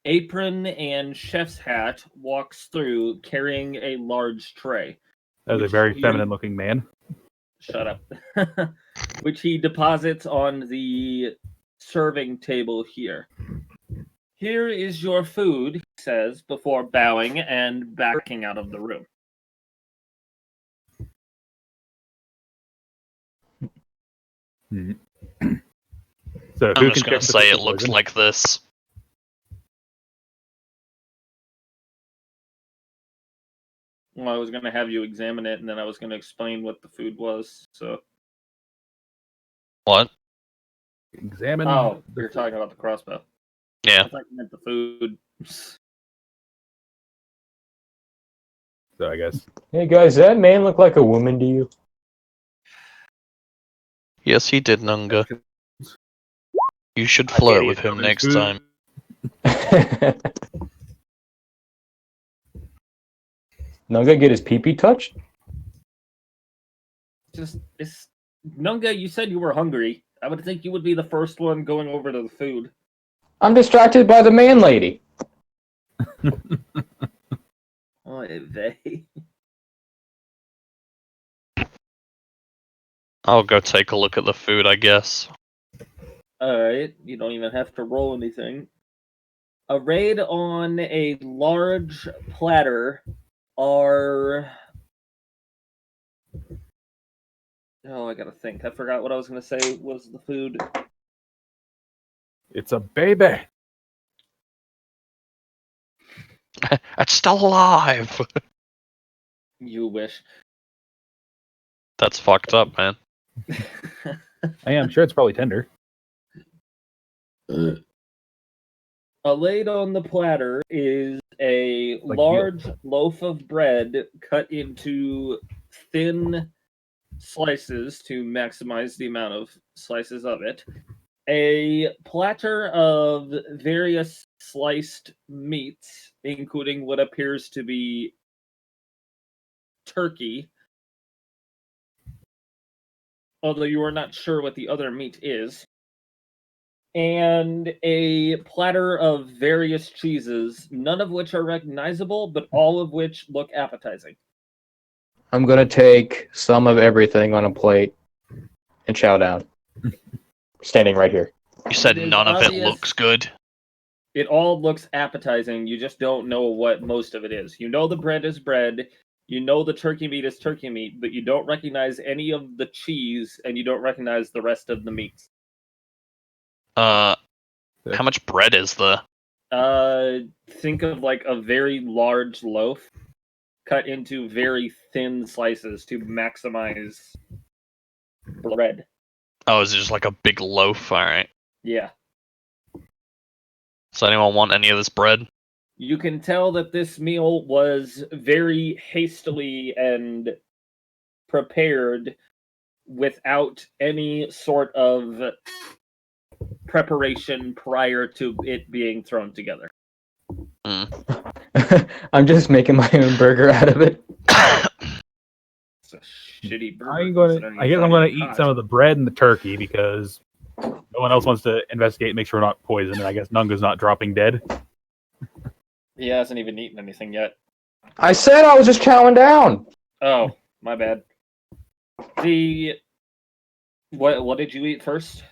apron and chef's hat walks through carrying a large tray. That was a which very he- feminine-looking man. Shut up. Which he deposits on the serving table here. Here is your food, he says, before bowing and backing out of the room. So I'm who just can gonna check the say food it looks poison? like this. Well, I was going to have you examine it, and then I was going to explain what the food was. So, What? Examine. oh, the you're food. talking about the crossbow. Yeah. I thought you meant the food. So I guess. Hey guys, does that man look like a woman to you? Yes, he did, Nunga. You should I can't flirt eat with him somebody's next food. time. Nunga get his pee-pee touched? It's Nunga, you said you were hungry. I would think you would be the first one going over to the food. I'm distracted by the man lady. Oh, they. I'll go take a look at the food, I guess. Alright, you don't even have to roll anything. Arrayed on a large platter are. Oh, I gotta think. I forgot what I was gonna say was the food. It's a baby. It's still alive! You wish. That's fucked up, man. I am sure it's probably tender. Laid on the platter is a Like large loaf of bread cut into thin slices to maximize the amount of slices of it. A platter of various sliced meats, including what appears to be turkey, although you are not sure what the other meat is, and a platter of various cheeses, none of which are recognizable, but all of which look appetizing. I'm gonna take some of everything on a plate and chow down. Standing right here. You said It is none of it obvious- looks good. It all looks appetizing, you just don't know what most of it is. You know the bread is bread, you know the turkey meat is turkey meat, but you don't recognize any of the cheese, and you don't recognize the rest of the meats. How much bread is there? Think of like a very large loaf cut into very thin slices to maximize bread. Oh, is it just like a big loaf? Alright. Yeah. Does anyone want any of this bread? You can tell that this meal was very hastily and prepared without any sort of preparation prior to it being thrown together. I'm just making my own burger out of it. It's a shitty burger. I guess I'm gonna eat some of the bread and the turkey because no one else wants to investigate and make sure we're not poisoned. And I guess Nunga's not dropping dead. He hasn't even eaten anything yet. I said I was just chowing down. Oh, my bad. What did you eat first?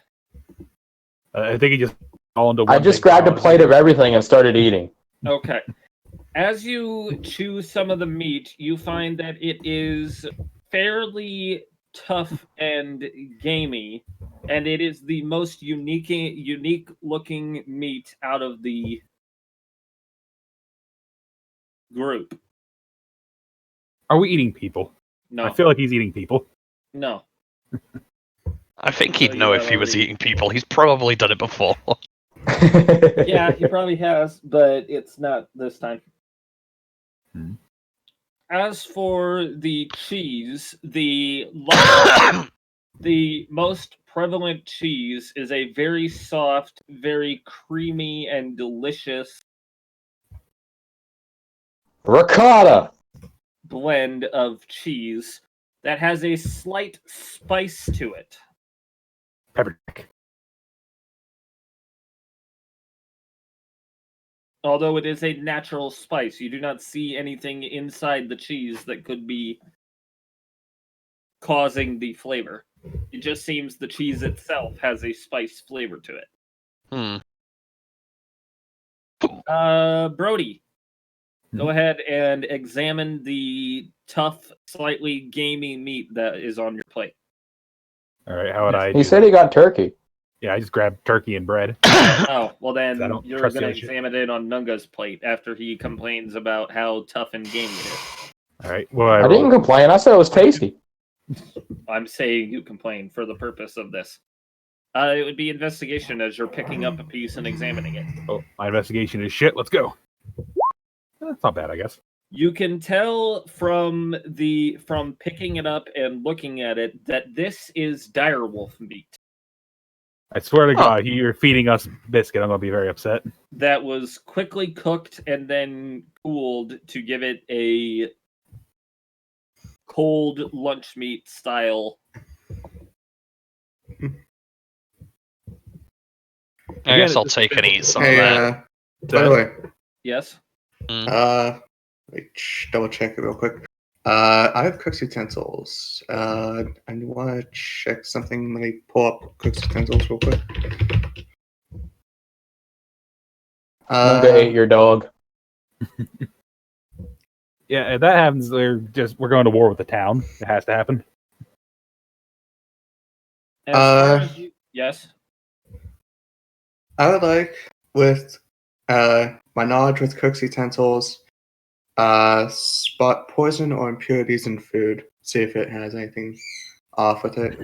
I think he just all into one. I just big grabbed a salad. plate of everything and started eating. Okay. As you chew some of the meat, you find that it is fairly tough and gamey, and it is the most unique looking meat out of the group. Are we eating people? No. I feel like he's eating people. No. I think he'd know if he was eating people. He's probably done it before. Yeah, he probably has, but it's not this time. As for the cheese, the most prevalent cheese is a very soft, very creamy, and delicious Ricotta! blend of cheese that has a slight spice to it. Pepper. Although it is a natural spice, you do not see anything inside the cheese that could be causing the flavor. It just seems the cheese itself has a spice flavor to it. Brody, go ahead and examine the tough, slightly gamey meat that is on your plate. All right, how would I? He said he got turkey. Yeah, I just grabbed turkey and bread. Oh, well then I don't you're trust going to that shit. examine it on Nunga's plate after he complains about how tough and gamey it is. All right, well, I didn't complain. I said it was tasty. I'm saying you complain for the purpose of this. It would be investigation as you're picking up a piece and examining it. Oh, my investigation is shit. Let's go. That's not bad, I guess. You can tell from picking it up and looking at it that this is direwolf meat. I swear to God, you're feeding us biscuit. I'm gonna be very upset. That was quickly cooked and then cooled to give it a cold lunch meat style. I guess I'll take and eat some of Hey, that. by the way, Yes. wait, double check it real quick. I have cook's utensils. I want to check something. Let me pull up cook's utensils real quick. Nunga ate your dog. Yeah, if that happens, we're going to war with the town. It has to happen. As far as yes. I would like, with my knowledge with cook's utensils, spot poison or impurities in food. See if it has anything off with it.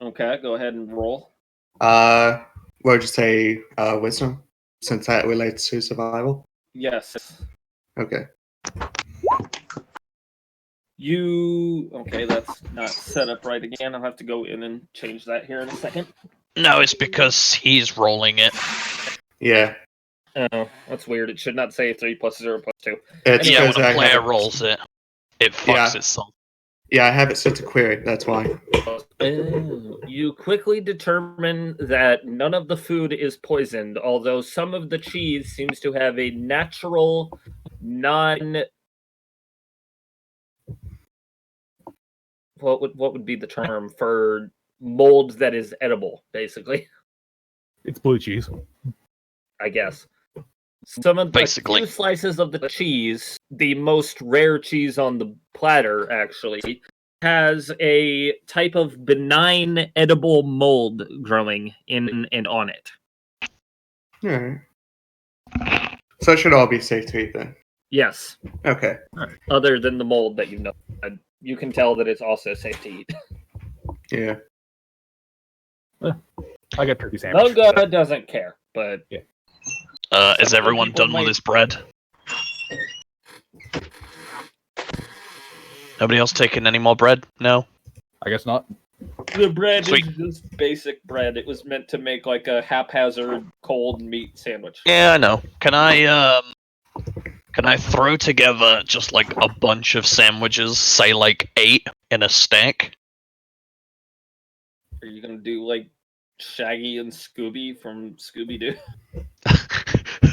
Okay, go ahead and roll. What would you say, wisdom, since that relates to survival? Yes. Okay. Okay, that's not set up right again. I'll have to go in and change that here in a second. No, it's because he's rolling it. Yeah. Oh, that's weird. It should not say 3 + 0 + 2. It's Yeah, when because I a player have rolls it. it fucks itself. Yeah, I have it set to query. That's why. You quickly determine that none of the food is poisoned, although some of the cheese seems to have a natural, what would be the term for mold that is edible, basically? It's blue cheese. I guess. Some of the few slices of the cheese, the most rare cheese on the platter, actually, has a type of benign edible mold growing in and on it. Alright. So it should all be safe to eat then. Yes. Okay. Other than the mold that you know, you can tell that it's also safe to eat. Yeah. I got turkey sandwich. Nunga doesn't care, but yeah. Is everyone done with his bread? Nobody else taking any more bread? No? I guess not. The bread is just basic bread. It was meant to make like a haphazard cold meat sandwich. Yeah, I know. Can I throw together just like a bunch of sandwiches, say like 8 in a stack? Are you gonna do like Shaggy and Scooby from Scooby-Doo?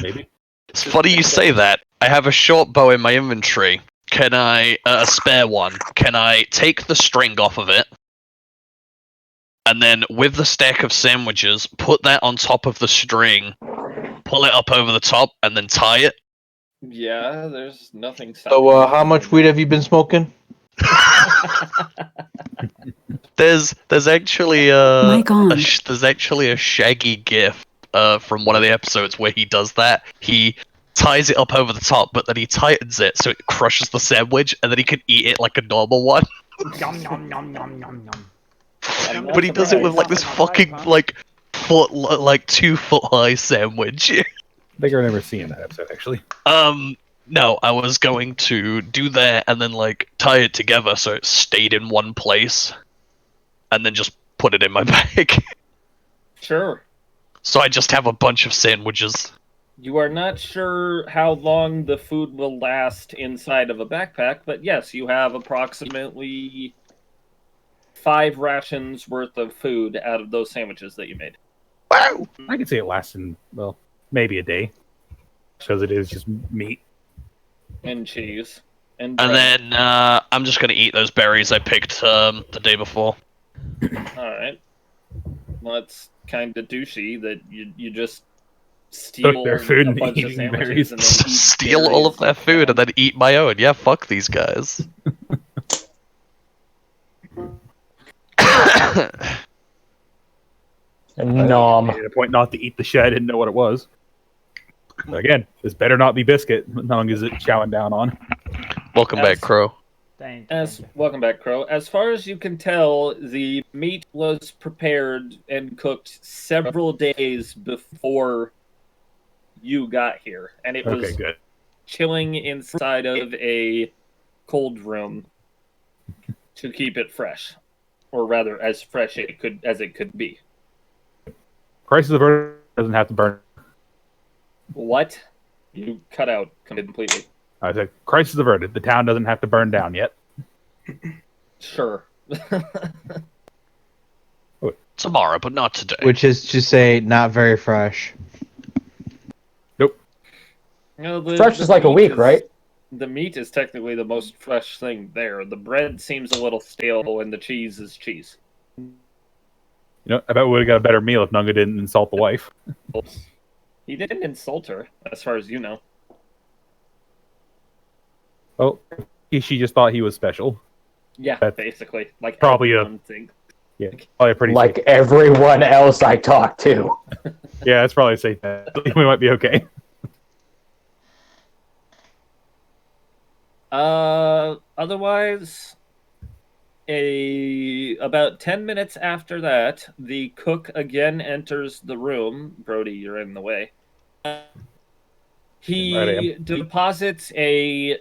Maybe. It's funny you say that. I have a short bow in my inventory. Can I, a spare one, can I take the string off of it, and then with the stack of sandwiches, put that on top of the string, pull it up over the top, and then tie it? Yeah, there's nothing. So, how much weed have you been smoking? There's actually there's actually a Shaggy gif from one of the episodes where he does that. He ties it up over the top, but then he tightens it so it crushes the sandwich, and then he can eat it like a normal one. Yum yum yum yum yum yum. But he does it with like this fucking like 2 foot high sandwich. I think I've never seen that episode actually. No, I was going to do that and then like tie it together so it stayed in one place, and then just put it in my bag. Sure. So I just have a bunch of sandwiches. You are not sure how long the food will last inside of a backpack, but yes, you have approximately 5 rations worth of food out of those sandwiches that you made. Wow! I could say it lasts in, well, maybe a day. Because it is just meat. And cheese. And then I'm just going to eat those berries I picked the day before. Alright. Well, it's kind of douchey that you just steal their food a and bunch of eating sandwiches berries. and then eat Steal all of their food and then eat my own. Yeah, fuck these guys. Nom. At a point not to eat the shit. I didn't know what it was. But again, this better not be biscuit. How long is it chowing down on? Welcome back, Crow. Welcome back, Crow. As far as you can tell, the meat was prepared and cooked several days before you got here, and it was good. chilling inside of a cold room to keep it fresh, or rather, as fresh as it could be. Crisis Averted doesn't have to burn. What? You cut out completely. I said, crisis averted. The town doesn't have to burn down yet. Sure. Tomorrow, but not today. Which is to say, not very fresh. Nope. Fresh is like a week, right? The meat is technically the most fresh thing there. The bread seems a little stale, and the cheese is cheese. You know, I bet we would have got a better meal if Nunga didn't insult the wife. He didn't insult her, as far as you know. Oh, she just thought he was special. Yeah, That's basically. Like probably everyone thinks. Yeah, probably a pretty like safe. Everyone else I talk to. Yeah, that's probably a safe bet. We might be okay. Otherwise, about 10 minutes after that, the cook again enters the room. Brody, you're in the way. He deposits a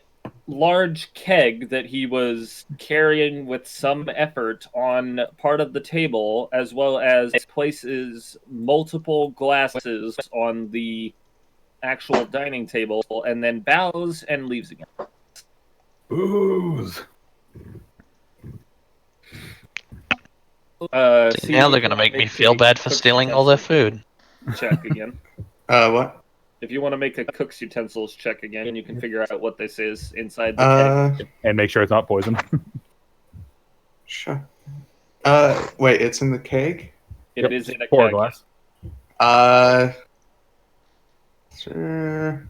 large keg that he was carrying with some effort on part of the table, as well as places multiple glasses on the actual dining table, and then bows and leaves again. Booze. Now See, they're gonna make me feel bad for stealing all their food. Check again. What? If you want to make a cook's utensils check again, you can figure out what this is inside the keg. And make sure it's not poison. Sure. Wait, it's in the keg? It is in a Pour keg. glass. Sure.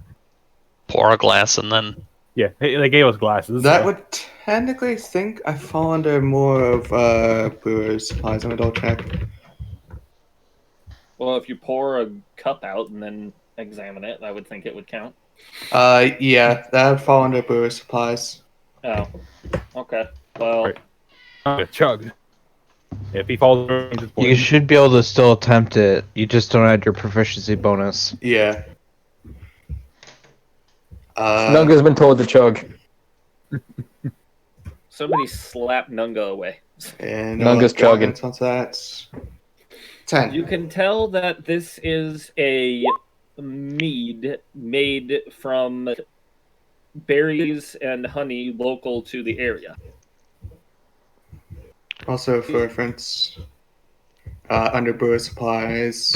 Pour a glass and then. Yeah, they gave us glasses. That so. would technically think I fall under more of brewer's supplies. I'm gonna double check. Well, if you pour a cup out and then examine it, I would think it would count. Yeah, that would fall under brewer's supplies. Oh, okay. Well, Chug. If he falls, it's poison. You should be able to still attempt it. You just don't add your proficiency bonus. Yeah. Nunga's been told to chug. somebody slap Nunga away. And Nunga's chugging. What's that? 10. You can tell that this is a mead made from berries and honey local to the area. Also, for reference, under brewer supplies,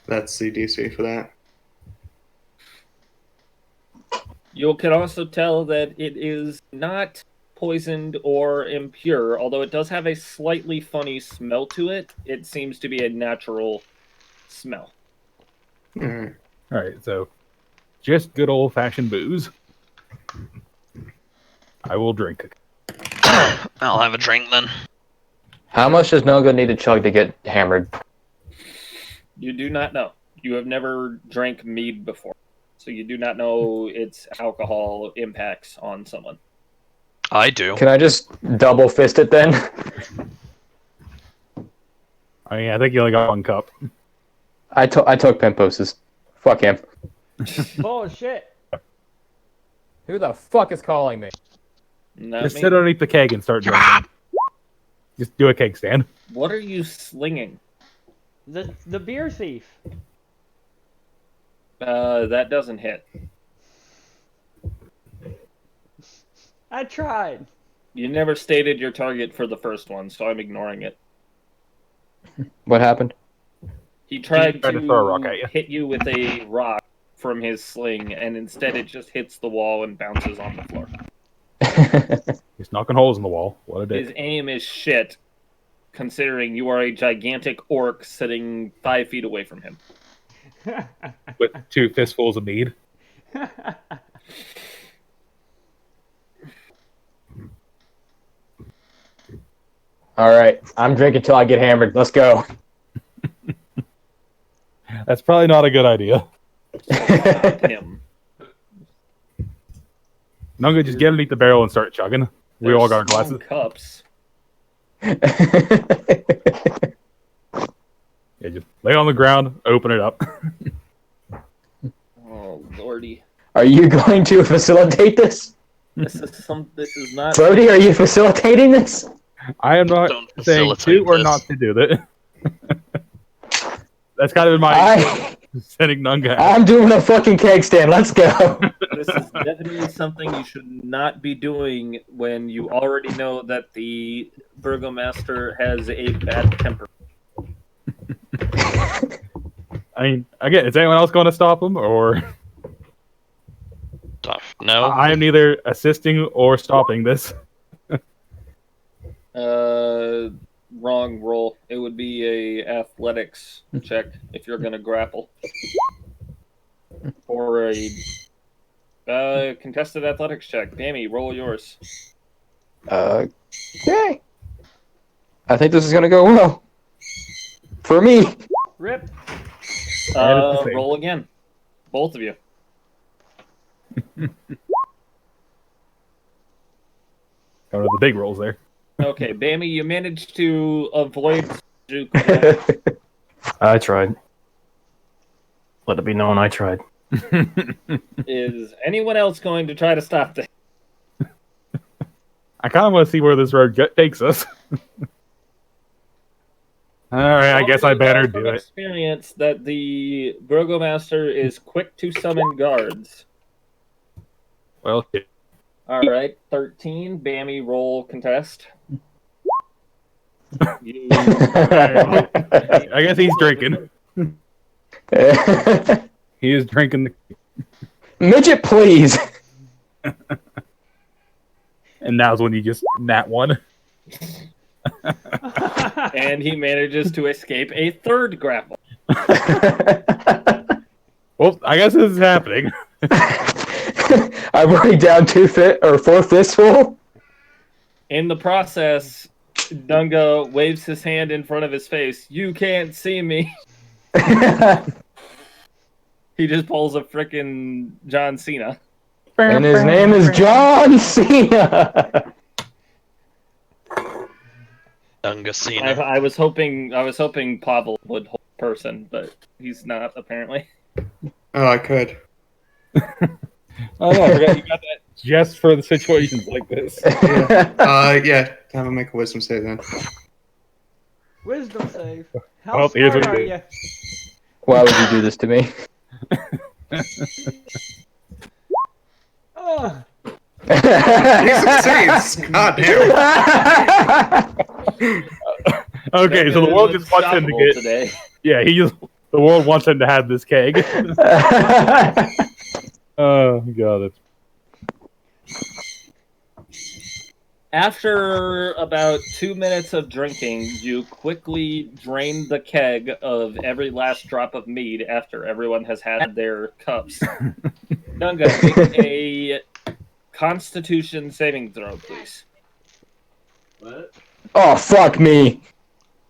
that's the DC for that. You can also tell that it is not poisoned or impure, although it does have a slightly funny smell to it. It seems to be a natural smell. Alright. Alright, so just good old-fashioned booze. I will drink it. I'll have a drink then. How much does Nunga need to chug to get hammered? You do not know. You have never drank mead before, so you do not know its alcohol impacts on someone. I do. Can I just double fist it then? I mean, I think you only got one cup. I took Pimposes. Fuck him. Bullshit. Who the fuck is calling me? Not Just me. sit underneath the keg and start drinking. Just do a keg stand. What are you slinging? The beer thief. That doesn't hit. I tried. You never stated your target for the first one, so I'm ignoring it. What happened? He tried to throw a rock at you. hit you with a rock from his sling, and instead it just hits the wall and bounces on the floor. He's knocking holes in the wall. What a dick. His aim is shit, considering you are a gigantic orc sitting 5 feet away from him. With 2 fistfuls of mead. Alright, I'm drinking till I get hammered. Let's go. That's probably not a good idea. Him. Nunga, just get underneath the barrel and start chugging. We all got our There's glasses. cups. Yeah, just lay on the ground, open it up. Oh lordy, Are you going to facilitate this? this is not. Brody, are you facilitating this? I am not Don't saying facilitate to or this. not to do that. That's kind of in my setting Nunga. I'm doing a fucking keg stand. Let's go. This is definitely something you should not be doing when you already know that the burgomaster has a bad temper. I mean, again, is anyone else going to stop him, or Tough. No. I am neither assisting or stopping this? Wrong roll. It would be a athletics check if you're gonna grapple, or a contested athletics check. Bammy, roll yours. Okay. I think this is gonna go well. For me. Rip. Roll again, both of you. Going to the big rolls there. Okay, Bammy, you managed to avoid Juke. I tried. Let it be known I tried. Is anyone else going to try to stop this? I kind of want to see where this road takes us. Alright, I guess I better do it. Experience that the burgomaster is quick to summon guards. Well, shit. All right, 13. Bammy, roll contest. You... I guess he's drinking. He is drinking. Midget, please. And now's when you just nat one. And he manages to escape a third grapple. Well, I guess this is happening. I'm already down 4 fistful. In the process, Dunga waves his hand in front of his face. You can't see me. He just pulls a frickin' John Cena. And his name is John Cena. Dunga Cena. I was hoping Pavel would hold person, but he's not apparently. Oh, I could. Oh no, I forgot you got that just for the situations like this. Yeah. Have him make a wisdom save then. Wisdom save. How Oh, here's smart what are he you? Why would you do this to me? Oh. He succeeds! God damn it. Okay, so the world just wants him to get. Today. Yeah, the world wants him to have this keg. Oh god, that's. After about 2 minutes of drinking, you quickly drain the keg of every last drop of mead after everyone has had their cups. Dunga, make a Constitution saving throw, please. What? Oh, fuck me.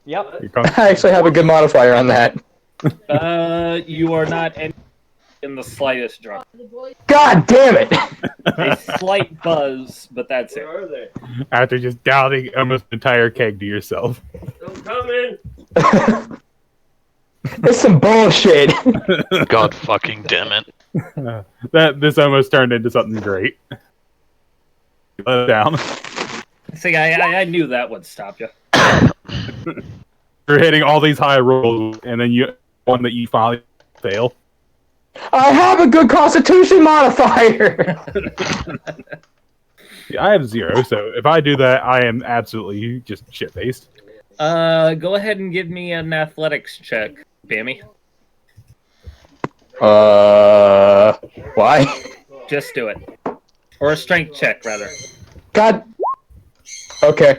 Yep. I actually have a good modifier on that. You are not in the slightest drunk. God damn it! A slight buzz, but that's it. Where are they? After just downing almost an entire keg to yourself. Don't come in. That's some bullshit. God fucking damn it. This almost turned into something great. Let it down. See, I knew that would stop you. You're hitting all these high rolls, and then one that you finally fail. I have a good Constitution modifier. Yeah, I have 0, so if I do that, I am absolutely just shit-faced. Go ahead and give me an athletics check, Bammy. Why? Just do it. Or a strength check, rather. God. Okay.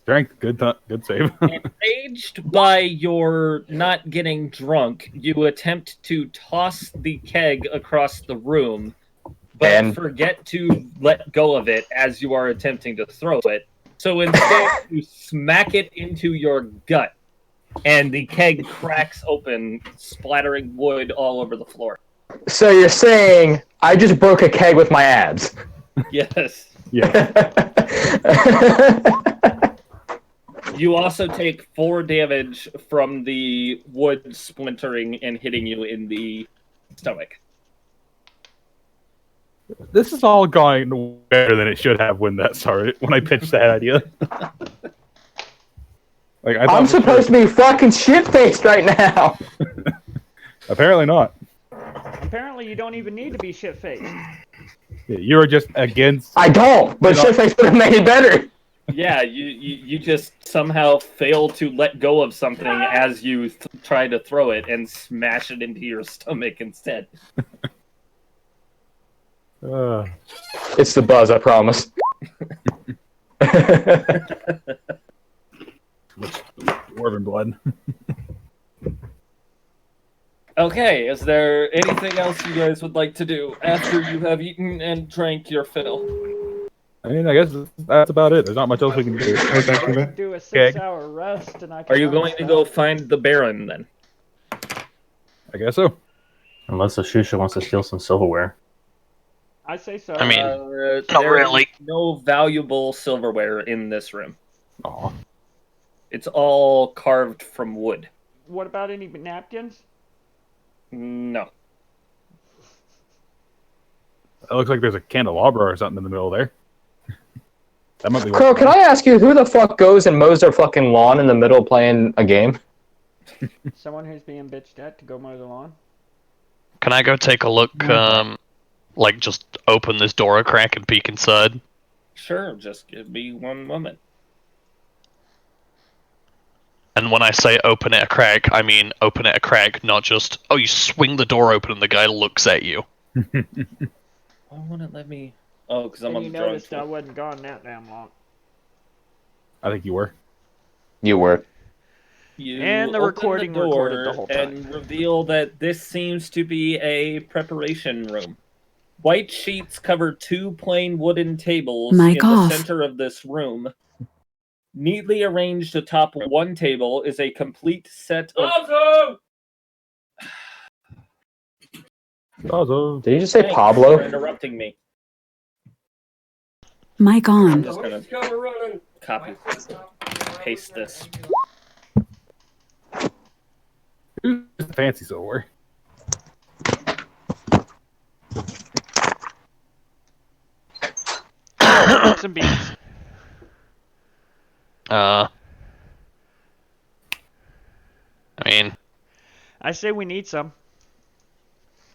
Strength, good save. Enraged by your not getting drunk, you attempt to toss the keg across the room, but forget to let go of it as you are attempting to throw it. So instead, you smack it into your gut, and the keg cracks open, splattering wood all over the floor. So you're saying I just broke a keg with my abs? Yes. Yeah. You also take 4 damage from the wood splintering and hitting you in the stomach. This is all going better than it should have when I pitched that idea. I'm supposed to be fucking shit-faced right now. Apparently not. Apparently you don't even need to be shit-faced. Yeah, you are just against... I don't, but shit-faced would have made it better. Yeah, you just somehow fail to let go of something as you try to throw it and smash it into your stomach instead. It's the buzz, I promise. Dwarven blood. Okay, is there anything else you guys would like to do after you have eaten and drank your fill? I mean, I guess that's about it. There's not much else we can do. Do a 6-hour rest, and I can. Are you going to go find the Baron then? I guess so. Unless Ashusha wants to steal some silverware. I say so. I mean, not there really. is no valuable silverware in this room. Aw. It's all carved from wood. What about any napkins? No. It looks like there's a candelabra or something in the middle there. That might be. Crow, can I ask you who the fuck goes and mows their fucking lawn in the middle playing a game? Someone who's being bitched at to go mow the lawn. Can I go take a look Like, just open this door a crack and peek inside? Sure, just give me one moment. And when I say open it a crack, I mean open it a crack, not just, oh, you swing the door open and the guy looks at you. Why won't it let me? Oh, because I'm And on you the drone. noticed I wasn't gone that damn long. I think you were. You were. You And the open recording the recorded door the whole time. and reveal that this seems to be a preparation room. White sheets cover 2 plain wooden tables Mic in off. the center of this room. Neatly arranged atop one table is a complete set of... Awesome. Did you just say Thanks Pablo? for interrupting me. Mic I'm on. just gonna copy, paste this. Who's the fancy silverware? Some beats. I mean, I say we need some.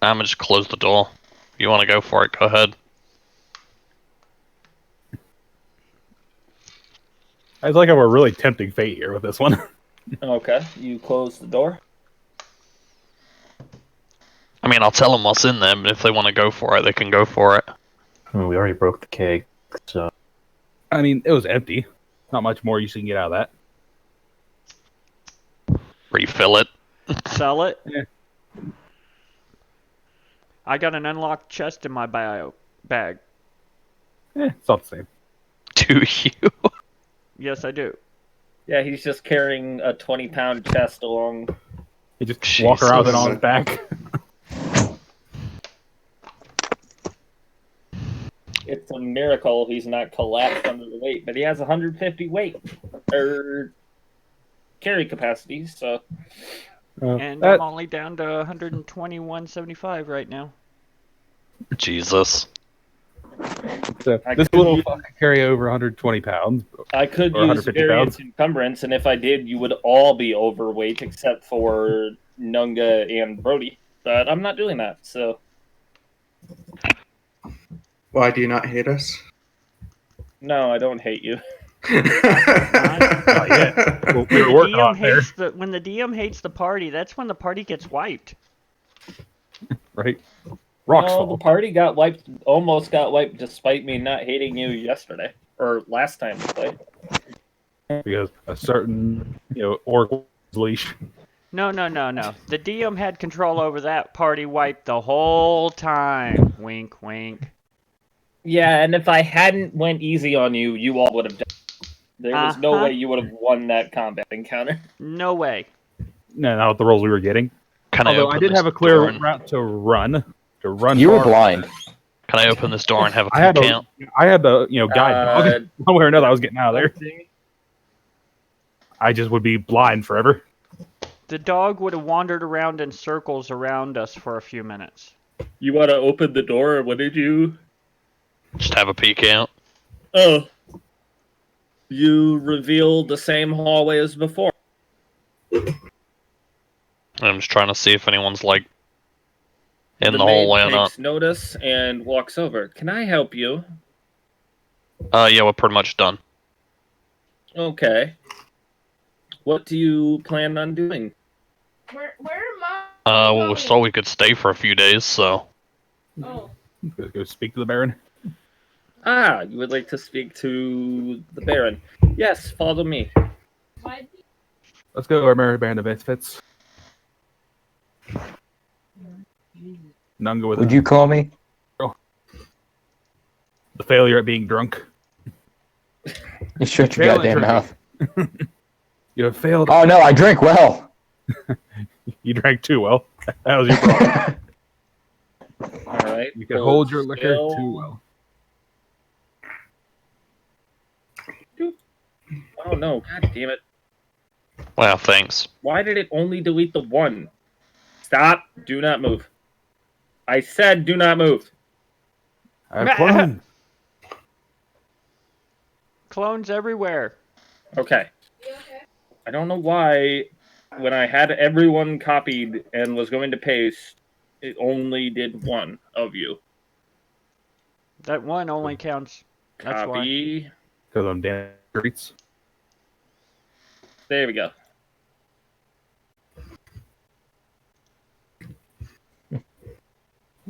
I'm gonna just close the door. If you want to go for it, go ahead. I feel like I'm a really tempting fate here with this one. Okay, you close the door. I mean, I'll tell them what's in there, but if they want to go for it, they can go for it. I mean, we already broke the keg, so... I mean, it was empty. Not much more you can get out of that. Refill it. Sell it. Yeah. I got an unlocked chest in my bag. It's not the same. Do you? Yes, I do. Yeah, he's just carrying a 20-pound chest along. You just walk around with it on Jesus. his back. It's a miracle he's not collapsed under the weight, but he has 150 weight or carry capacity, so. And I'm only down to 121.75 right now. Jesus. This little fucker can carry over 120 pounds. I could or use 150 variance pounds. encumbrance, and if I did, you would all be overweight except for Nunga and Brody. But I'm not doing that, so. Why do you not hate us? No, I don't hate you. Not yet. Well, we were working on it there. When the DM hates the party, that's when the party gets wiped. Right? Rock's No, fault. the party got wiped, almost got wiped, despite me not hating you yesterday. Or last time we played. Because a certain, orc was leash. No. The DM had control over that party wiped the whole time. Wink, wink. Yeah, and if I hadn't went easy on you, you all would have died. There was no way you would have won that combat encounter. No way. No, not the rolls we were getting. Can Although I did have a clear route to run. You were blind. Can I open this door and have a I had peek out? I had the guide dog. One way or another, I was getting out of there. I just would be blind forever. The dog would have wandered around in circles around us for a few minutes. You want to open the door, or what did you? Just have a peek out. Oh. You revealed the same hallway as before. I'm just trying to see if anyone's, like, in the maid hallway or not. takes notice and walks over. Can I help you? Yeah, we're pretty much done. Okay. What do you plan on doing? Where am I? Well, we saw we could stay for a few days, so... Oh. Go speak to the Baron. Ah, you would like to speak to the Baron. Yes, follow me. Let's go where Mary Baron of fits. Nunga with Would you call me? The failure at being drunk. You shut your goddamn mouth. You have failed. Oh no, I drink well. You drank too well. That was your problem. Alright. You can hold your liquor too well. Oh no, god damn it. Well, thanks. Why did it only delete the one? Stop. Do not move. I said do not move. Clone. Clones everywhere. Okay. I don't know why when I had everyone copied and was going to paste, it only did one of you. That one only counts. That's why. Copy. Because I'm damn streets. There we go.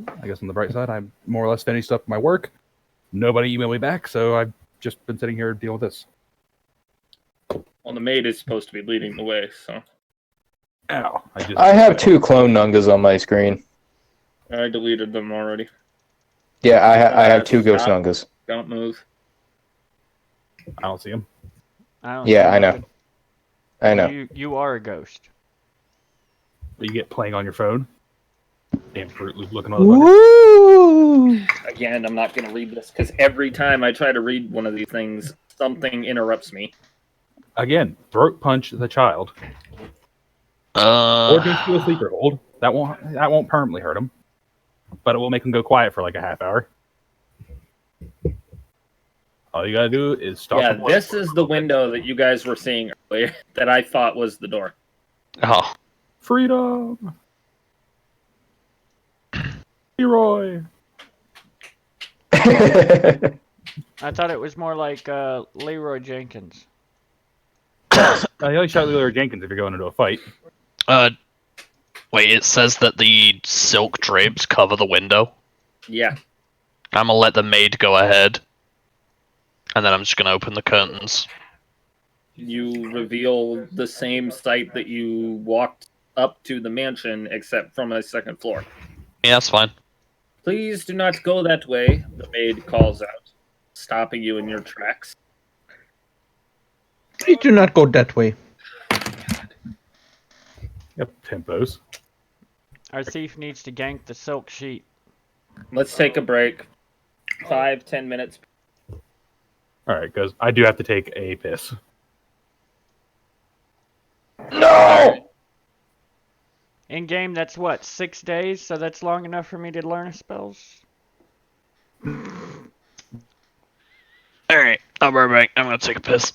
I guess on the bright side, I'm more or less finished up my work. Nobody emailed me back, so I've just been sitting here dealing with this. Well, the maid is supposed to be leading the way, so. Ow. I have 2 clone Nungas on my screen. I deleted them already. Yeah, I have 2 Ghost Nungas. Don't move. I don't see them. Yeah, I know. I know. You are a ghost. You get playing on your phone. Damn Fruit Loop looking motherfucker. Again, I'm not going to read this because every time I try to read one of these things, something interrupts me. Again, throat punch the child. Or just do a sleeper hold. That won't permanently hurt him, but it will make him go quiet for like a half hour. All you gotta do is stop. Yeah, this is the window that you guys were seeing earlier that I thought was the door. Oh. Freedom! Leroy! I thought it was more like Leroy Jenkins. You only shot Leroy Jenkins if you're going into a fight. Wait, it says that the silk drapes cover the window? Yeah. I'm gonna let the maid go ahead. And then I'm just gonna open the curtains. You reveal the same site that you walked up to the mansion, except from a second floor. Yeah, that's fine. Please do not go that way, the maid calls out, stopping you in your tracks. Please do not go that way. Yep, tempos. Our thief needs to gank the silk sheet. Let's take a break. 5-10 minutes. Alright, because I do have to take a piss. No! In game, that's what, 6 days? So that's long enough for me to learn spells? Alright, I'll be right back. I'm gonna take a piss.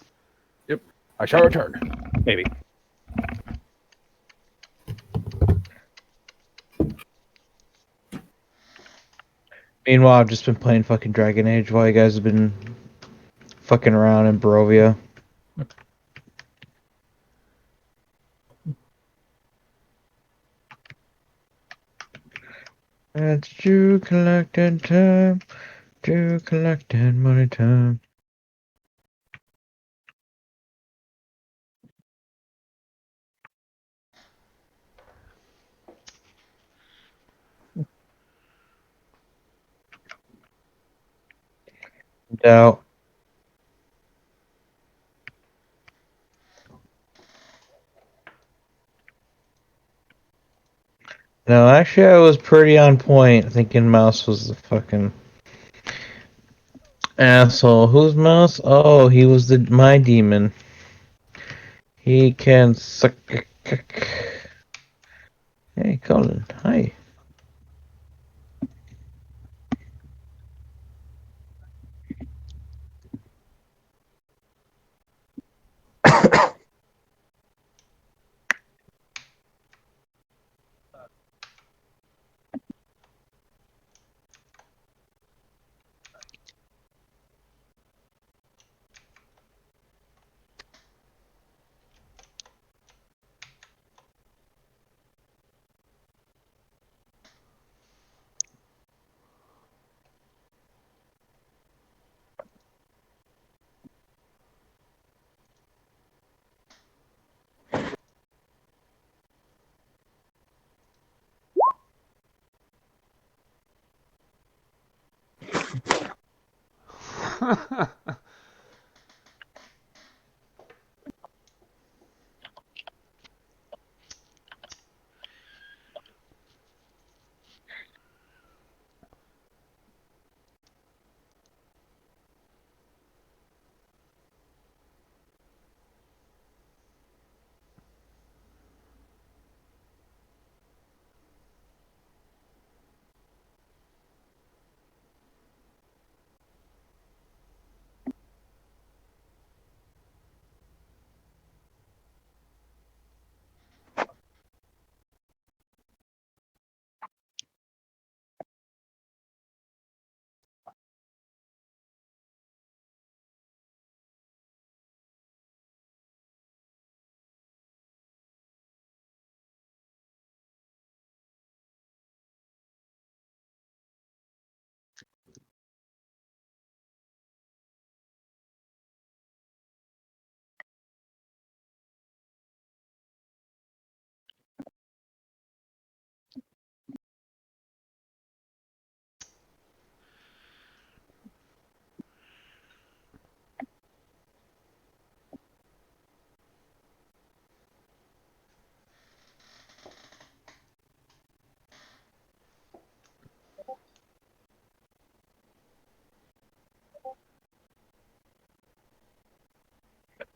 Yep, I shall return. Maybe. Meanwhile, I've just been playing fucking Dragon Age while you guys have been fucking around in Barovia. It's Jew collecting time. Jew collecting money time. Doubt. No, actually, I was pretty on point thinking Mouse was the fucking asshole. Who's Mouse? Oh, he was my demon. He can suck. Hey, Colin. Hi.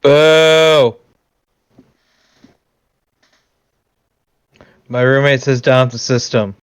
Boo! My roommate says down the system.